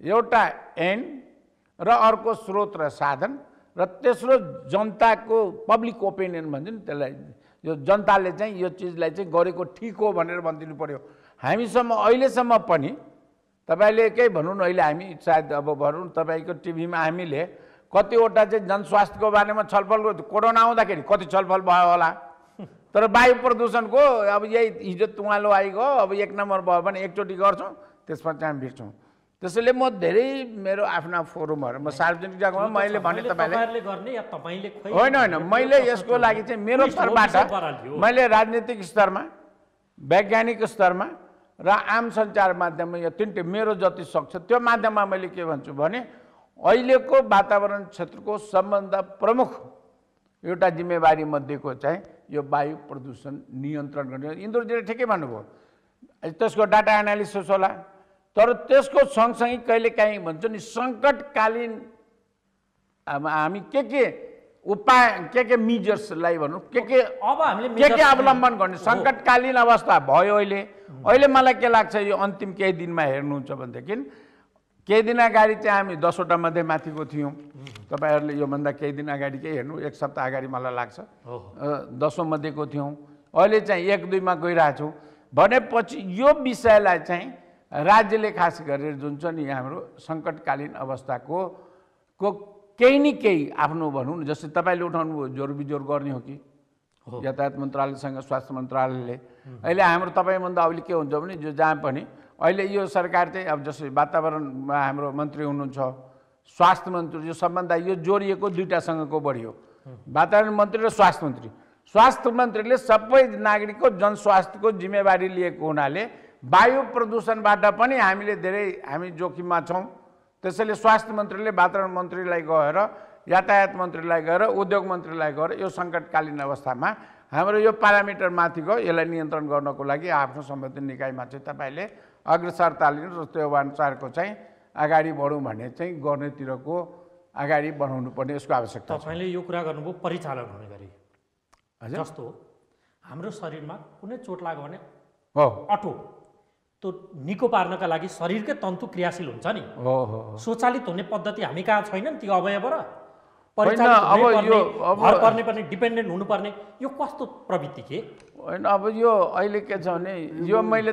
एउटा एन्ड र अर्को स्रोत र साधन, र तेस्रो जनताको पब्लिक ओपिनियन भन्छ नि त्यसलाई, यो जनताले चाहिँ यो चिजलाई चाहिँ गरेको ठिक हो भनेर भनिदिनु पर्यो। हामीसम्म अहिलेसम्म पनि तपाईँले केही भनौँ न, अहिले हामी सायद अब भनौँ तपाईँको टिभीमा हामीले कतिवटा चाहिँ जनस्वास्थ्यको बारेमा छलफल गर्छौँ, कोरोना आउँदाखेरि कति छलफल भयो होला, तर वायु प्रदूषणको अब यही हिजो तुवालो आइगयो, अब 1 नम्बर भयो भने एकचोटि गर्छौँ, त्यसपछि हामी बिर्छौँ। त्यसैले म धेरै मेरो आफ्ना फोरमहरू म सार्वजनिक जग्गामा मैले भने तपाईँले गर्ने या तपाईँले होइन मैले यसको लागि चाहिँ मेरो तर्फबाट मैले राजनीतिक स्तरमा, वैज्ञानिक स्तरमा र आम सञ्चार माध्यममा यो तीनटै मेरो जति सक्छ त्यो माध्यममा मैले के भन्छु भने अहिलेको वातावरण क्षेत्रको सबभन्दा प्रमुख एउटा जिम्मेवारी मध्येको चाहिँ यो वायु प्रदूषण नियन्त्रण गर्ने। इन्द्रजीले ठिकै भन्नुभयो, त्यसको डाटा एनालिसिस होला, तर त्यसको सँगसँगै कहिलेकाहीँ भन्छ नि सङ्कटकालीन हामी के उपाय के मिजर्सलाई भनौँ के अब हामीले के अवलम्बन गर्ने सङ्कटकालीन अवस्था भयो। अहिले मलाई के लाग्छ यो अन्तिम केही दिनमा हेर्नुहुन्छ भनेदेखि केही दिन अगाडि चाहिँ हामी 10वटा मध्ये माथिको थियौँ, तपाईँहरूले योभन्दा केही दिन अगाडि केही हेर्नु 1 सप्ताह अगाडि मलाई लाग्छ 10औं मध्येको थियौँ, अहिले चाहिँ 1-2 मा गइरहेछौँ भनेपछि यो विषयलाई चाहिँ राज्यले खास गरेर जुन छ नि हाम्रो सङ्कटकालीन अवस्थाको केही न केही आफ्नो भनौँ न जस्तै तपाईँले उठाउनु भयो जोर बिजोर गर्ने हो कि यातायात मन्त्रालयसँग स्वास्थ्य मन्त्रालयले। अहिले हाम्रो तपाईँभन्दा अघि के हुन्छ भने जो जहाँ पनि अहिले यो सरकार चाहिँ अब जस्तै वातावरणमा हाम्रो मन्त्री हुनुहुन्छ, स्वास्थ्य मन्त्री, यो सबभन्दा यो जोडिएको दुईटासँगको बढी हो, वातावरण मन्त्री र स्वास्थ्य मन्त्री। स्वास्थ्य मन्त्रीले सबै नागरिकको जनस्वास्थ्यको जिम्मेवारी लिएको हुनाले वायु प्रदूषणबाट पनि हामी जोखिममा छौँ। त्यसैले स्वास्थ्य मन्त्रीले वातावरण मन्त्रीलाई गएर, यातायात मन्त्रीलाई गएर, उद्योग मन्त्रीलाई गएर यो सङ्कटकालीन अवस्थामा हाम्रो यो प्यारामिटर माथि गयो, यसलाई नियन्त्रण गर्नको लागि आफ्नो संवैधानिक निकायमा चाहिँ तपाईँले अग्रसरता लिनु र त्यो अनुसारको चाहिँ अगाडि बढौँ भन्ने चाहिँ गर्नेतिरको अगाडि बढाउनु पर्ने यसको आवश्यकता छ। तपाईँले यो कुरा गर्नुभयो परिचालन हुने गरी, जस्तो हाम्रो शरीरमा कुनै चोट लाग्यो भने हो अटो त्यो निको पार्नका लागि शरीरकै तन्तु क्रियाशील हुन्छ नि, स्वचालित हुने पद्धति हामी कहाँ छैन नि ती अवयव र भर पर्ने पनि डिपेन्डेन्ट हुनुपर्ने यो कस्तो प्रवृत्ति के होइन। अब यो अहिले के छ भने यो मैले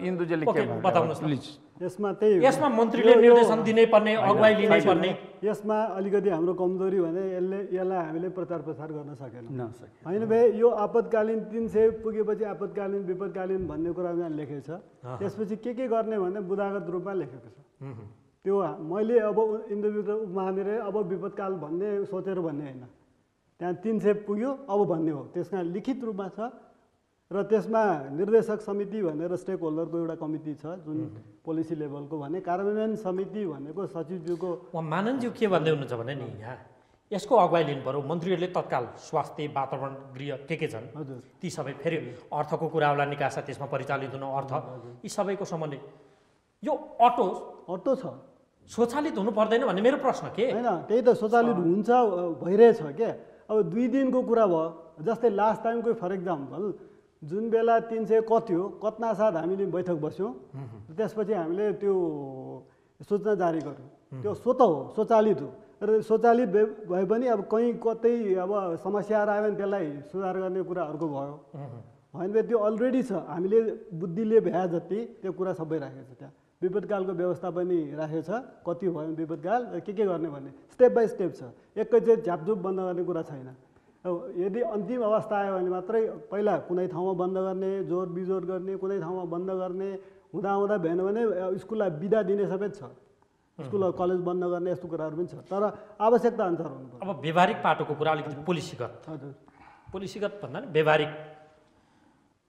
इन्दुजीले के बताउनुहोस् प्लिज यसमा मन्त्रीले निर्देशन दिनै पर्ने, अगुवाई लिनै पर्ने, यसमा अलिकति हाम्रो कमजोरी भने यसलाई हामीले प्रचार प्रसार गर्न सकेनौँ होइन भाइ। यो आपतकालीन 300 पुगेपछि आपतकालीन विपदकालीन भन्ने कुरा यहाँ लेखेको छ, त्यसपछि के गर्ने भने बुदागत रूपमा लेखेको छ। त्यो मैले अब इन्द्रभित्र महानिर्णय अब विपदकाल भन्ने सोचेर भन्ने होइन, त्यहाँ 300 पुग्यो अब भन्ने हो, त्यसमा लिखित रूपमा छ। र त्यसमा निर्देशक समिति भनेर स्टेक होल्डरको एउटा कमिटी छ जुन पोलिसी लेभलको भने कार्यान्वयन समिति भनेको सचिवज्यूको उहाँ माननज्यू के भन्दै हुनुहुन्छ भने नि यहाँ यसको अगुवाई लिनु पर्यो मन्त्रीहरूले तत्काल स्वास्थ्य वातावरण गृह के छन् हजुर ती सबै फेरि अर्थको कुराहरूलाई निकासा त्यसमा परिचालित हुनु अर्थ यी सबैको सम्बन्ध यो अटो छ स्वचालित हुनु पर्दैन भन्ने मेरो प्रश्न के होइन त्यही त स्वचालित हुन्छ भइरहेछ क्या अब 2 दिनको कुरा भयो जस्तै लास्ट टाइमको फर इक्जाम्पल जुन बेला 300 कति हो कतना साथ हामीले बैठक बस्यौँ त्यसपछि हामीले त्यो सूचना जारी गर्यौँ त्यो स्वत हो स्वचालित हो र स्वचालित भए पनि अब कहीँ कतै अब समस्याहरू आयो भने त्यसलाई सुधार गर्ने कुरा अर्को भयो होइन त्यो अलरेडी छ हामीले बुद्धिले भ्या जति त्यो कुरा सबै राखेको छ त्यहाँ विपदकालको व्यवस्था पनि राखेको छ कति भयो विपदकाल के गर्ने भन्ने स्टेप बाई स्टेप छ एकैचोटि झ्यापझुप बन्द गर्ने कुरा छैन यदि अन्तिम अवस्था आयो भने मात्रै पहिला कुनै ठाउँमा बन्द गर्ने जोर बिजोर गर्ने कुनै ठाउँमा बन्द गर्ने हुँदा भएन भने स्कुललाई बिदा दिने समेत छ स्कुल कलेज बन्द गर्ने यस्तो कुराहरू पनि छ तर आवश्यकता अनुसार हुनु पर्छ अब व्यवहारिक पाटोको कुरा अलिकति पोलिसीगत भन्दा नि व्यवहारिक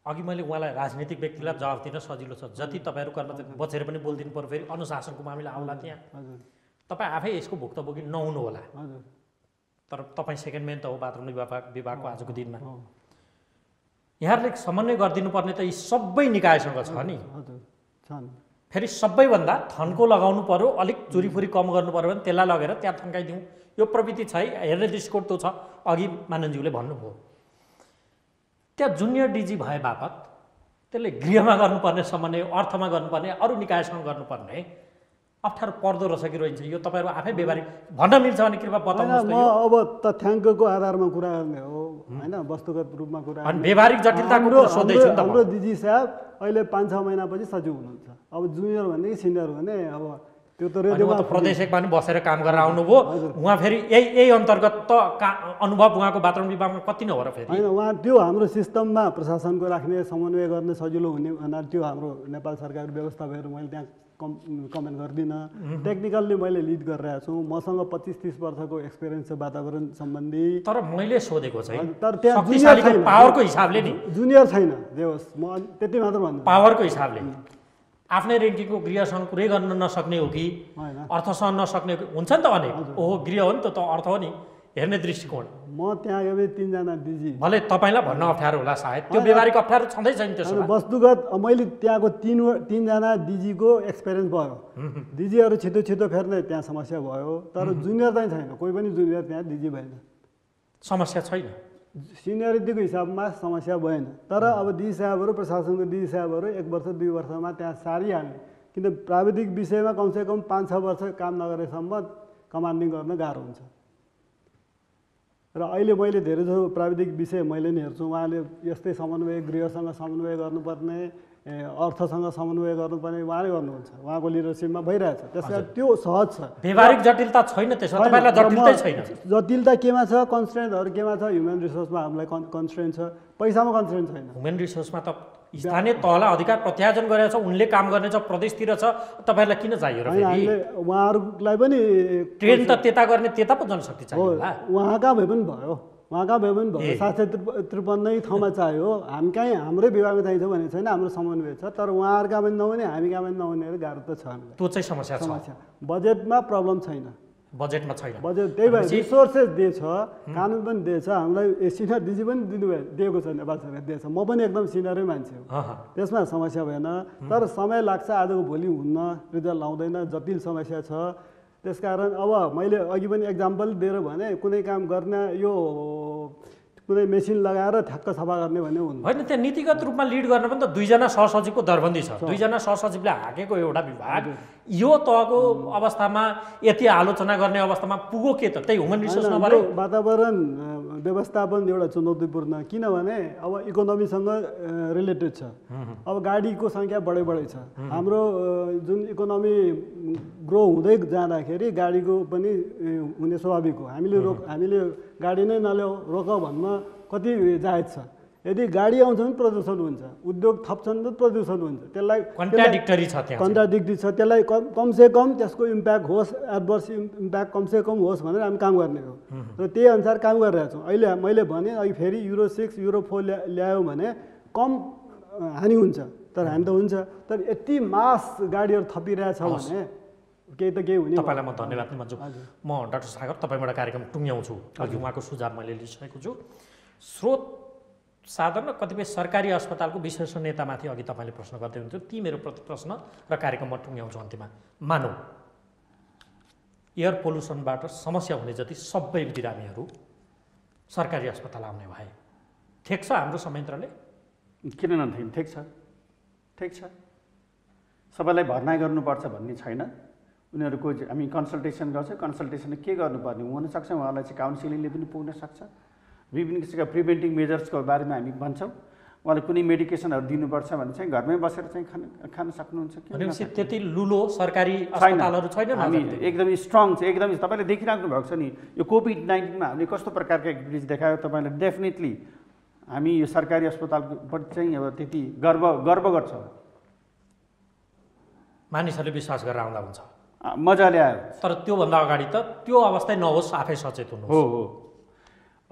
अघि मैले उहाँलाई राजनीतिक व्यक्तिलाई जवाफ दिन सजिलो छ जति तपाईँहरू कर्मचारी बचेर पनि बोलिदिनु पर्यो फेरि अनुशासनको मामिला आउला त्यहाँ तपाईँ आफै यसको भुक्तभोगी नहुनु होला तर तपाईँ सेकेन्ड मेन त हो बाथरुम विभागको आजको दिनमा यहाँहरूले समन्वय गरिदिनु पर्ने त यी सबै निकायसँग छ नि फेरि सबैभन्दा थन्को लगाउनु पर्यो अलिक चुरीफुरी कम गर्नु पर्यो भने त्यसलाई लगेर त्यहाँ थन्काइदिउँ यो प्रवृत्ति छ है हेर्ने दृष्टिकोण त्यो छ अघि माननज्यूले भन्नुभयो त्यहाँ जुनियर डिजी भए बापत त्यसले गृहमा गर्नुपर्ने समन्वय अर्थमा गर्नुपर्ने अरू निकायसँग गर्नुपर्ने अप्ठ्यारो पर्दो रहेछ कि रहन्छ यो तपाईँहरू आफै व्यवहारिक भन्न मिल्छ भने कृपया बताउनुहोस् म अब तथ्याङ्कको आधारमा कुरा गर्ने हो होइन वस्तुगत रूपमा कुरा अनि व्यवहारिक जटिलताको कुरा सोध्दैछु नि त हाम्रो डिजी साहब अहिले 5-6 महिनापछि सचिव हुनुहुन्छ अब जुनियर भने कि सिनियर भने अब त्यो त रेडियोमा प्रदेश एकमा पनि बसेर काम गरेर आउनुभयो उहाँ फेरि यही अन्तर्गत त अनुभव उहाँको वातावरण विभागमा कति नै हो र फेरि होइन उहाँ त्यो हाम्रो सिस्टममा प्रशासनको राख्ने समन्वय गर्ने सजिलो हुने भन्नाले त्यो हाम्रो नेपाल सरकारको व्यवस्था भएर मैले त्यहाँ कमेन्ट गर्दिनँ टेक्निकल्ली मैले लिड गरिरहेको छु मसँग 25-30 वर्षको एक्सपिरियन्स छ वातावरण सम्बन्धी तर मैले सोधेको चाहिँ तर त्यहाँ पावरको हिसाबले नि जुनियर छैन जे होस् म त्यति मात्र भन्छु पावरको हिसाबले आफ्नै रेङ्किङको गृहसँग कुरै गर्न नसक्ने हो कि अर्थसँग नसक्ने हुन्छ नि त अनेक ओहो गृह हो नि त अर्थ हो नि हेर्ने दृष्टिकोण म त्यहाँ गए 3 जना डिजी भले तपाईँलाई भन्न अप्ठ्यारो होला सायद त्यो व्यवहारिक अप्ठ्यारो छँदै छैन त्यसो वस्तुगत मैले त्यहाँको 3 जना डिजीको एक्सपिरियन्स भयो डिजीहरू छिटो फेर्ने त्यहाँ समस्या भयो तर जुनियर चाहिँ छैन कोही पनि जुनियर त्यहाँ डिजी भएन समस्या छैन सिनियरिटीको हिसाबमा समस्या भएन तर अब डिजी साहबहरू प्रशासनको डिजी साहबहरू 1 वर्ष 2 वर्षमा त्यहाँ सारिहाल्ने किन प्राविधिक विषयमा कमसेकम 5-6 वर्ष काम नगरेसम्म कमान्डिङ गर्न गाह्रो हुन्छ र अहिले मैले धेरै जसो प्राविधिक विषय मैले नि हेर्छु उहाँले यस्तै समन्वय गृहसँग समन्वय गर्नुपर्ने अर्थसँग समन्वय गर्नुपर्ने उहाँले गर्नुहुन्छ उहाँको लिडरसिपमा भइरहेछ त्यसकारण त्यो सहज छ व्यवहारिक जटिलता छैन त्यसमा तपाईलाई जटिलतै छैन जटिलता केमा छ कन्स्ट्रेन्टहरू केमा छ ह्युमन रिसोर्समा हामीलाई कन्स्ट्रेन्ट छ पैसामा कन्स्ट्रेन्ट छैन ह्युमन रिसोर्समा त स्थानीय तहलाई अधिकार प्रत्यायोजन गरेको छ उनले काम गर्ने छ प्रदेशतिर छ तपाईँहरूलाई किन चाहियो र हामीले उहाँहरूलाई पनि ट्रेन त त्यता गर्ने त्यता पो जनशक्ति चाहियो होला उहाँ कहाँ भए पनि भयो 753 ठाउँमा चाहियो हामी कहीँ हाम्रै विभागमा चाहिन्छ भने छैन हाम्रो समन्वय छ तर उहाँहरूका पनि नहुने हामी कहाँ पनि नहुने गाह्रो त छ त्यो चाहिँ समस्या छ बजेटमा प्रब्लम छैन बजेटमा छैन बजेट त्यही भएर रिसोर्सेस दिएछ कानुन पनि दिएछ हामीलाई सिनियर डिजी पनि दिएको छ नेपाल सरकार दिएछ म पनि एकदम सिनियरै मान्छे हो त्यसमा समस्या भएन तर समय लाग्छ आजको भोलि हुन्न रिजल्ट आउँदैन जटिल समस्या छ त्यसकारण अब मैले अघि पनि एक्जाम्पल दिएर भने कुनै काम गर्न यो कुनै मेसिन लगाएर ठ्याक्क सफा गर्ने भन्ने हुन्न होइन त्यहाँ नीतिगत रूपमा लिड गर्न पनि त 2 जना सहसचिवको दरबन्दी छ 2 जना सहसचिवले हाकेको एउटा विभाग यो तहको अवस्थामा यति आलोचना गर्ने अवस्थामा पुगो के त त्यही ह्युमन रिसोर्स नभएर वातावरण व्यवस्थापन एउटा चुनौतीपूर्ण किनभने अब इकोनोमीसँग रिलेटेड छ अब गाडीको सङ्ख्या बढै छ हाम्रो जुन इकोनोमी ग्रो हुँदै जाँदाखेरि गाडीको पनि हुने स्वाभाविक हो हामीले गाडी नै नल्याऊ रोक भन्न कति जायज छ यदि गाडी आउँछ भने प्रदूषण हुन्छ उद्योग थप्छन् त प्रदूषण हुन्छ त्यसलाई कन्ट्राडिक्टरी छ त्यहाँ कन्ट्राडिक्टरी छ त्यसलाई कमसेकम त्यसको इम्प्याक्ट होस् एडभर्स इम्प्याक्ट कमसेकम होस् भनेर हामी काम गर्ने हो र त्यही अनुसार काम गरिरहेको छौँ अहिले मैले भने अघि फेरि Euro 6 Euro 4 ल्यायो भने कम हानि हुन्छ, तर हानि त हुन्छ। तर यति मास गाडीहरू थपिरहेछ भने केही त केही हुने। तपाईँलाई म धन्यवाद दिन भन्छु। म डाक्टर सागर तपाईँबाट कार्यक्रम टुङ्ग्याउँछु। अघि उहाँको सुझाव मैले लिइसकेको छु। स्रोत साधन र कतिपय सरकारी अस्पतालको विशेष नेतामाथि अघि तपाईँले प्रश्न गर्दै हुनुहुन्थ्यो, ती मेरो प्रति प्रश्न र कार्यक्रम म टुङ्ग्याउँछु अन्त्यमा। मानौँ एयर पोल्युसनबाट समस्या हुने जति सबै बिरामीहरू सरकारी अस्पताल आउने भए ठिक छ हाम्रो संयन्त्रले? किन नठिक? ठिक छ, ठिक छ। सबैलाई भर्ना गर्नुपर्छ भन्ने छैन। उनीहरूको हामी कन्सल्टेसन गर्छौँ। कन्सल्टेसनले के गर्नुपर्ने हुनसक्छ, उहाँलाई चाहिँ काउन्सिलिङले पनि पुग्न सक्छ। विभिन्न किसिमका प्रिभेन्टिभ मेजर्सको बारेमा हामी भन्छौँ। उहाँलाई कुनै मेडिकेसनहरू दिनुपर्छ भने चाहिँ घरमै बसेर चाहिँ खान सक्नुहुन्छ। भनेपछि त्यति लुलो सरकारी अस्पतालहरू छैन। हामी एकदमै स्ट्रङ छ, एकदमै। तपाईँले देखिराख्नु भएको छ नि यो कोभिड-19मा हामीले कस्तो प्रकारका एक्टिभिटिज देखायो। तपाईँले डेफिनेटली हामी यो सरकारी अस्पतालपट्टि चाहिँ अब त्यति गर्व गर्छौँ। मानिसहरूले विश्वास गरेर आउँदा हुन्छ, मजाले आयो। तर त्योभन्दा अगाडि त त्यो अवस्था नहोस्, आफै सचेत हुनुहोस्। हो।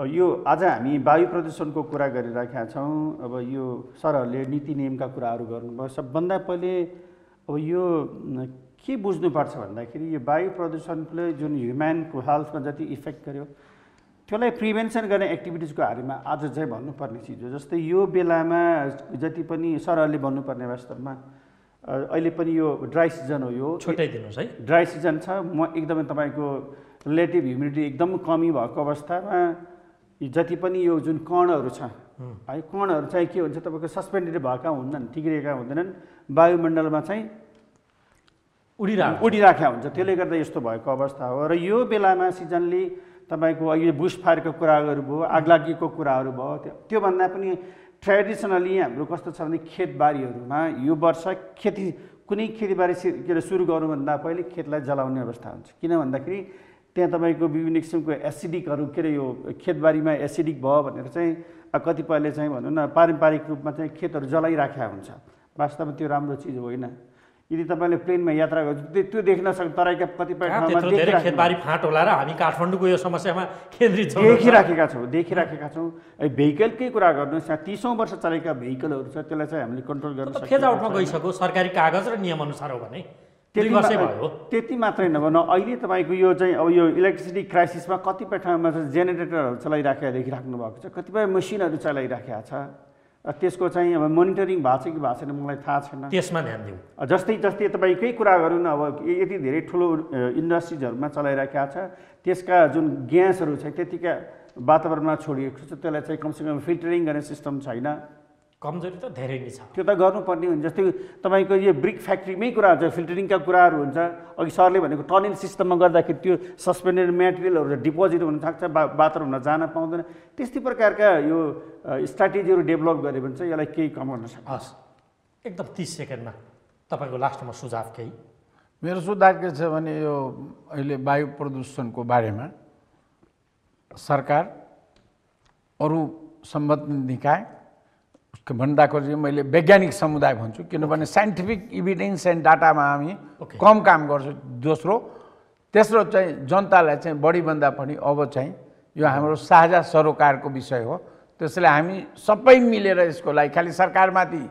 यो आज हामी वायु प्रदूषणको कुरा गरिरहेका छौँ। अब यो सरहरूले नीति नियमका कुराहरू गर्नुभयो। सबभन्दा पहिले अब यो के बुझ्नुपर्छ भन्दाखेरि यो वायु प्रदूषणले जुन ह्युम्यानको हेल्थमा जति इफेक्ट गर्यो त्यसलाई प्रिभेन्सन गर्ने एक्टिभिटिजको बारेमा आज चाहिँ भन्नुपर्ने चिज हो। जस्तै यो बेलामा जति पनि सरहरूले भन्नुपर्ने वास्तवमा अहिले पनि यो ड्राई सिजन हो। यो छुट्याइदिनुहोस् है। ड्राई सिजन छ। म एकदमै तपाईँको रिलेटिभ ह्युमिडिटी एकदम कमी भएको अवस्थामा जति पनि यो जुन कणहरू छ है, कणहरू चाहिँ के हुन्छ तपाईँको सस्पेन्डेड भएका हुन्नन्, टिक्रिएका हुँदैनन्, वायुमण्डलमा चाहिँ उडिराखेका हुन्छ। त्यसले गर्दा यस्तो भएको अवस्था हो। र यो बेलामा सिजनली तपाईँको अहिले बुस फायरको कुराहरू भयो, आगलागीको कुराहरू भयो। त्योभन्दा पनि ट्रेडिसनली हाम्रो कस्तो छ भने खेतबारीहरूमा यो वर्ष कुनै खेतीबारी के अरे सुरु गर्नुभन्दा पहिले खेतलाई जलाउने अवस्था हुन्छ। किन भन्दाखेरि त्यहाँ तपाईँको विभिन्न किसिमको एसिडिकहरू के अरे यो खेतबारीमा एसिडिक भयो भनेर चाहिँ कतिपयले चाहिँ भनौँ न पारम्परिक रूपमा चाहिँ खेतहरू जलाइराखेका हुन्छ। वास्तवमा त्यो राम्रो चिज होइन। यदि तपाईँले प्लेनमा यात्रा गर्छ त्यो देख्न सक्छ। तराईका कतिपय ठाउँमा खेतबारी फाँट होला र हामी काठमाडौँको यो समस्यामा केन्द्रित छौँ, देखिराखेका छौँ। भेहिकलकै कुरा गर्नुहोस्, 30औं वर्ष चलेका भेहिकलहरू छ, त्यसलाई चाहिँ हामीले कन्ट्रोल गर्न सक्छौँ। फेज आउटमा गइसक्यो, सरकारी कागज र नियम अनुसार हो भने त्यति मात्रै नभन अहिले तपाईँको यो चाहिँ अब यो इलेक्ट्रिसिटी क्राइसिसमा कतिपय ठाउँमा चाहिँ जेनेरेटरहरू चलाइराखेका देखिराख्नु भएको छ, कतिपय मसिनहरू चलाइराखेका छ। त्यसको चाहिँ अब मोनिटरिङ भएको छ कि भएको छैन मलाई थाहा छैन। त्यसमा ध्यान दिउँ। जस्तै तपाईँकै कुरा गरौँ न, अब यति धेरै ठुलो इन्डस्ट्रिजहरूमा चलाइराखेका छ, त्यसका जुन ग्यासहरू छ त्यतिका वातावरणमा छोडिएको छ, त्यसलाई चाहिँ कमसेकम फिल्टरिङ गर्ने सिस्टम छैन। कमजोरी त धेरै नै छ, त्यो त गर्नुपर्ने हुन्छ। जस्तै तपाईँको यो ब्रिक फ्याक्ट्रीमै कुरा हुन्छ, फिल्टरिङका कुराहरू हुन्छ। अघि सरले भनेको टनल सिस्टममा गर्दाखेरि त्यो सस्पेन्डेड मेटेरियलहरू डिपोजिट हुनसक्छ, वातावरणमा जान पाउँदैन। त्यस्तै प्रकारका यो स्ट्राटेजीहरू डेभलप गऱ्यो भने चाहिँ यसलाई केही कम गर्न सक्छ। हस्, एकदम 30 सेकेन्डमा तपाईँको लास्टमा सुझाव केही? मेरो सुझाव के छ भने यो अहिले वायु प्रदूषणको बारेमा सरकार, अरू सम्बन्धित निकाय भन्दाखेरि मैले वैज्ञानिक समुदाय भन्छु, किनभने साइन्टिफिक इभिडेन्स एन्ड डाटामा हामी कम काम गर्छौँ। तेस्रो चाहिँ जनतालाई चाहिँ बढीभन्दा पनि अब चाहिँ यो हाम्रो साझा सरोकारको विषय हो। त्यसैले हामी सबै मिलेर यसको लागि खालि सरकारमाथि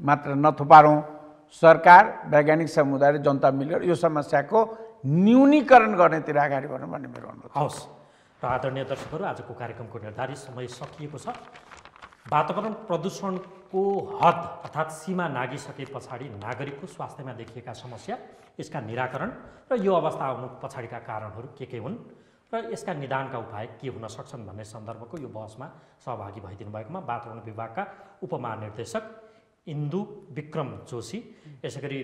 मात्र नथुपारौँ, सरकार, वैज्ञानिक समुदाय र जनता मिलेर यो समस्याको न्यूनीकरण गर्नेतिर अगाडि बढ्नु भन्ने मेरो अनुरोध। हवस् र आदरणीय दर्शकहरू, आजको कार्यक्रमको निर्धारित समय सकिएको छ। वातावरण प्रदूषणको हद अर्थात् सीमा नागिसके पछाडि नागरिकको स्वास्थ्यमा देखिएका समस्या, यसका निराकरण र यो अवस्था आउनु पछाडिका कारणहरू के हुन् र यसका निदानका उपाय के हुन सक्छन् भन्ने सन्दर्भको यो बहसमा सहभागी भइदिनु भएकोमा वातावरण विभागका उपमहानिर्देशक इन्दु विक्रम जोशी, यसै गरी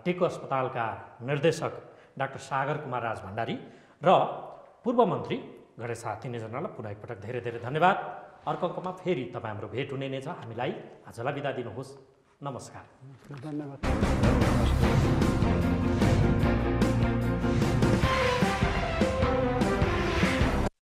टेको अस्पतालका निर्देशक डाक्टर सागर कुमार राज भण्डारी र पूर्व मन्त्री गणेश शाह, तिनैजनालाई पुनः एकपटक धेरै धेरै धन्यवाद। अर्को अङ्कमा फेरि तपाईँ हाम्रो भेट हुने नै छ। हामीलाई आजलाई बिदा दिनुहोस्। नमस्कार। धन्यवाद।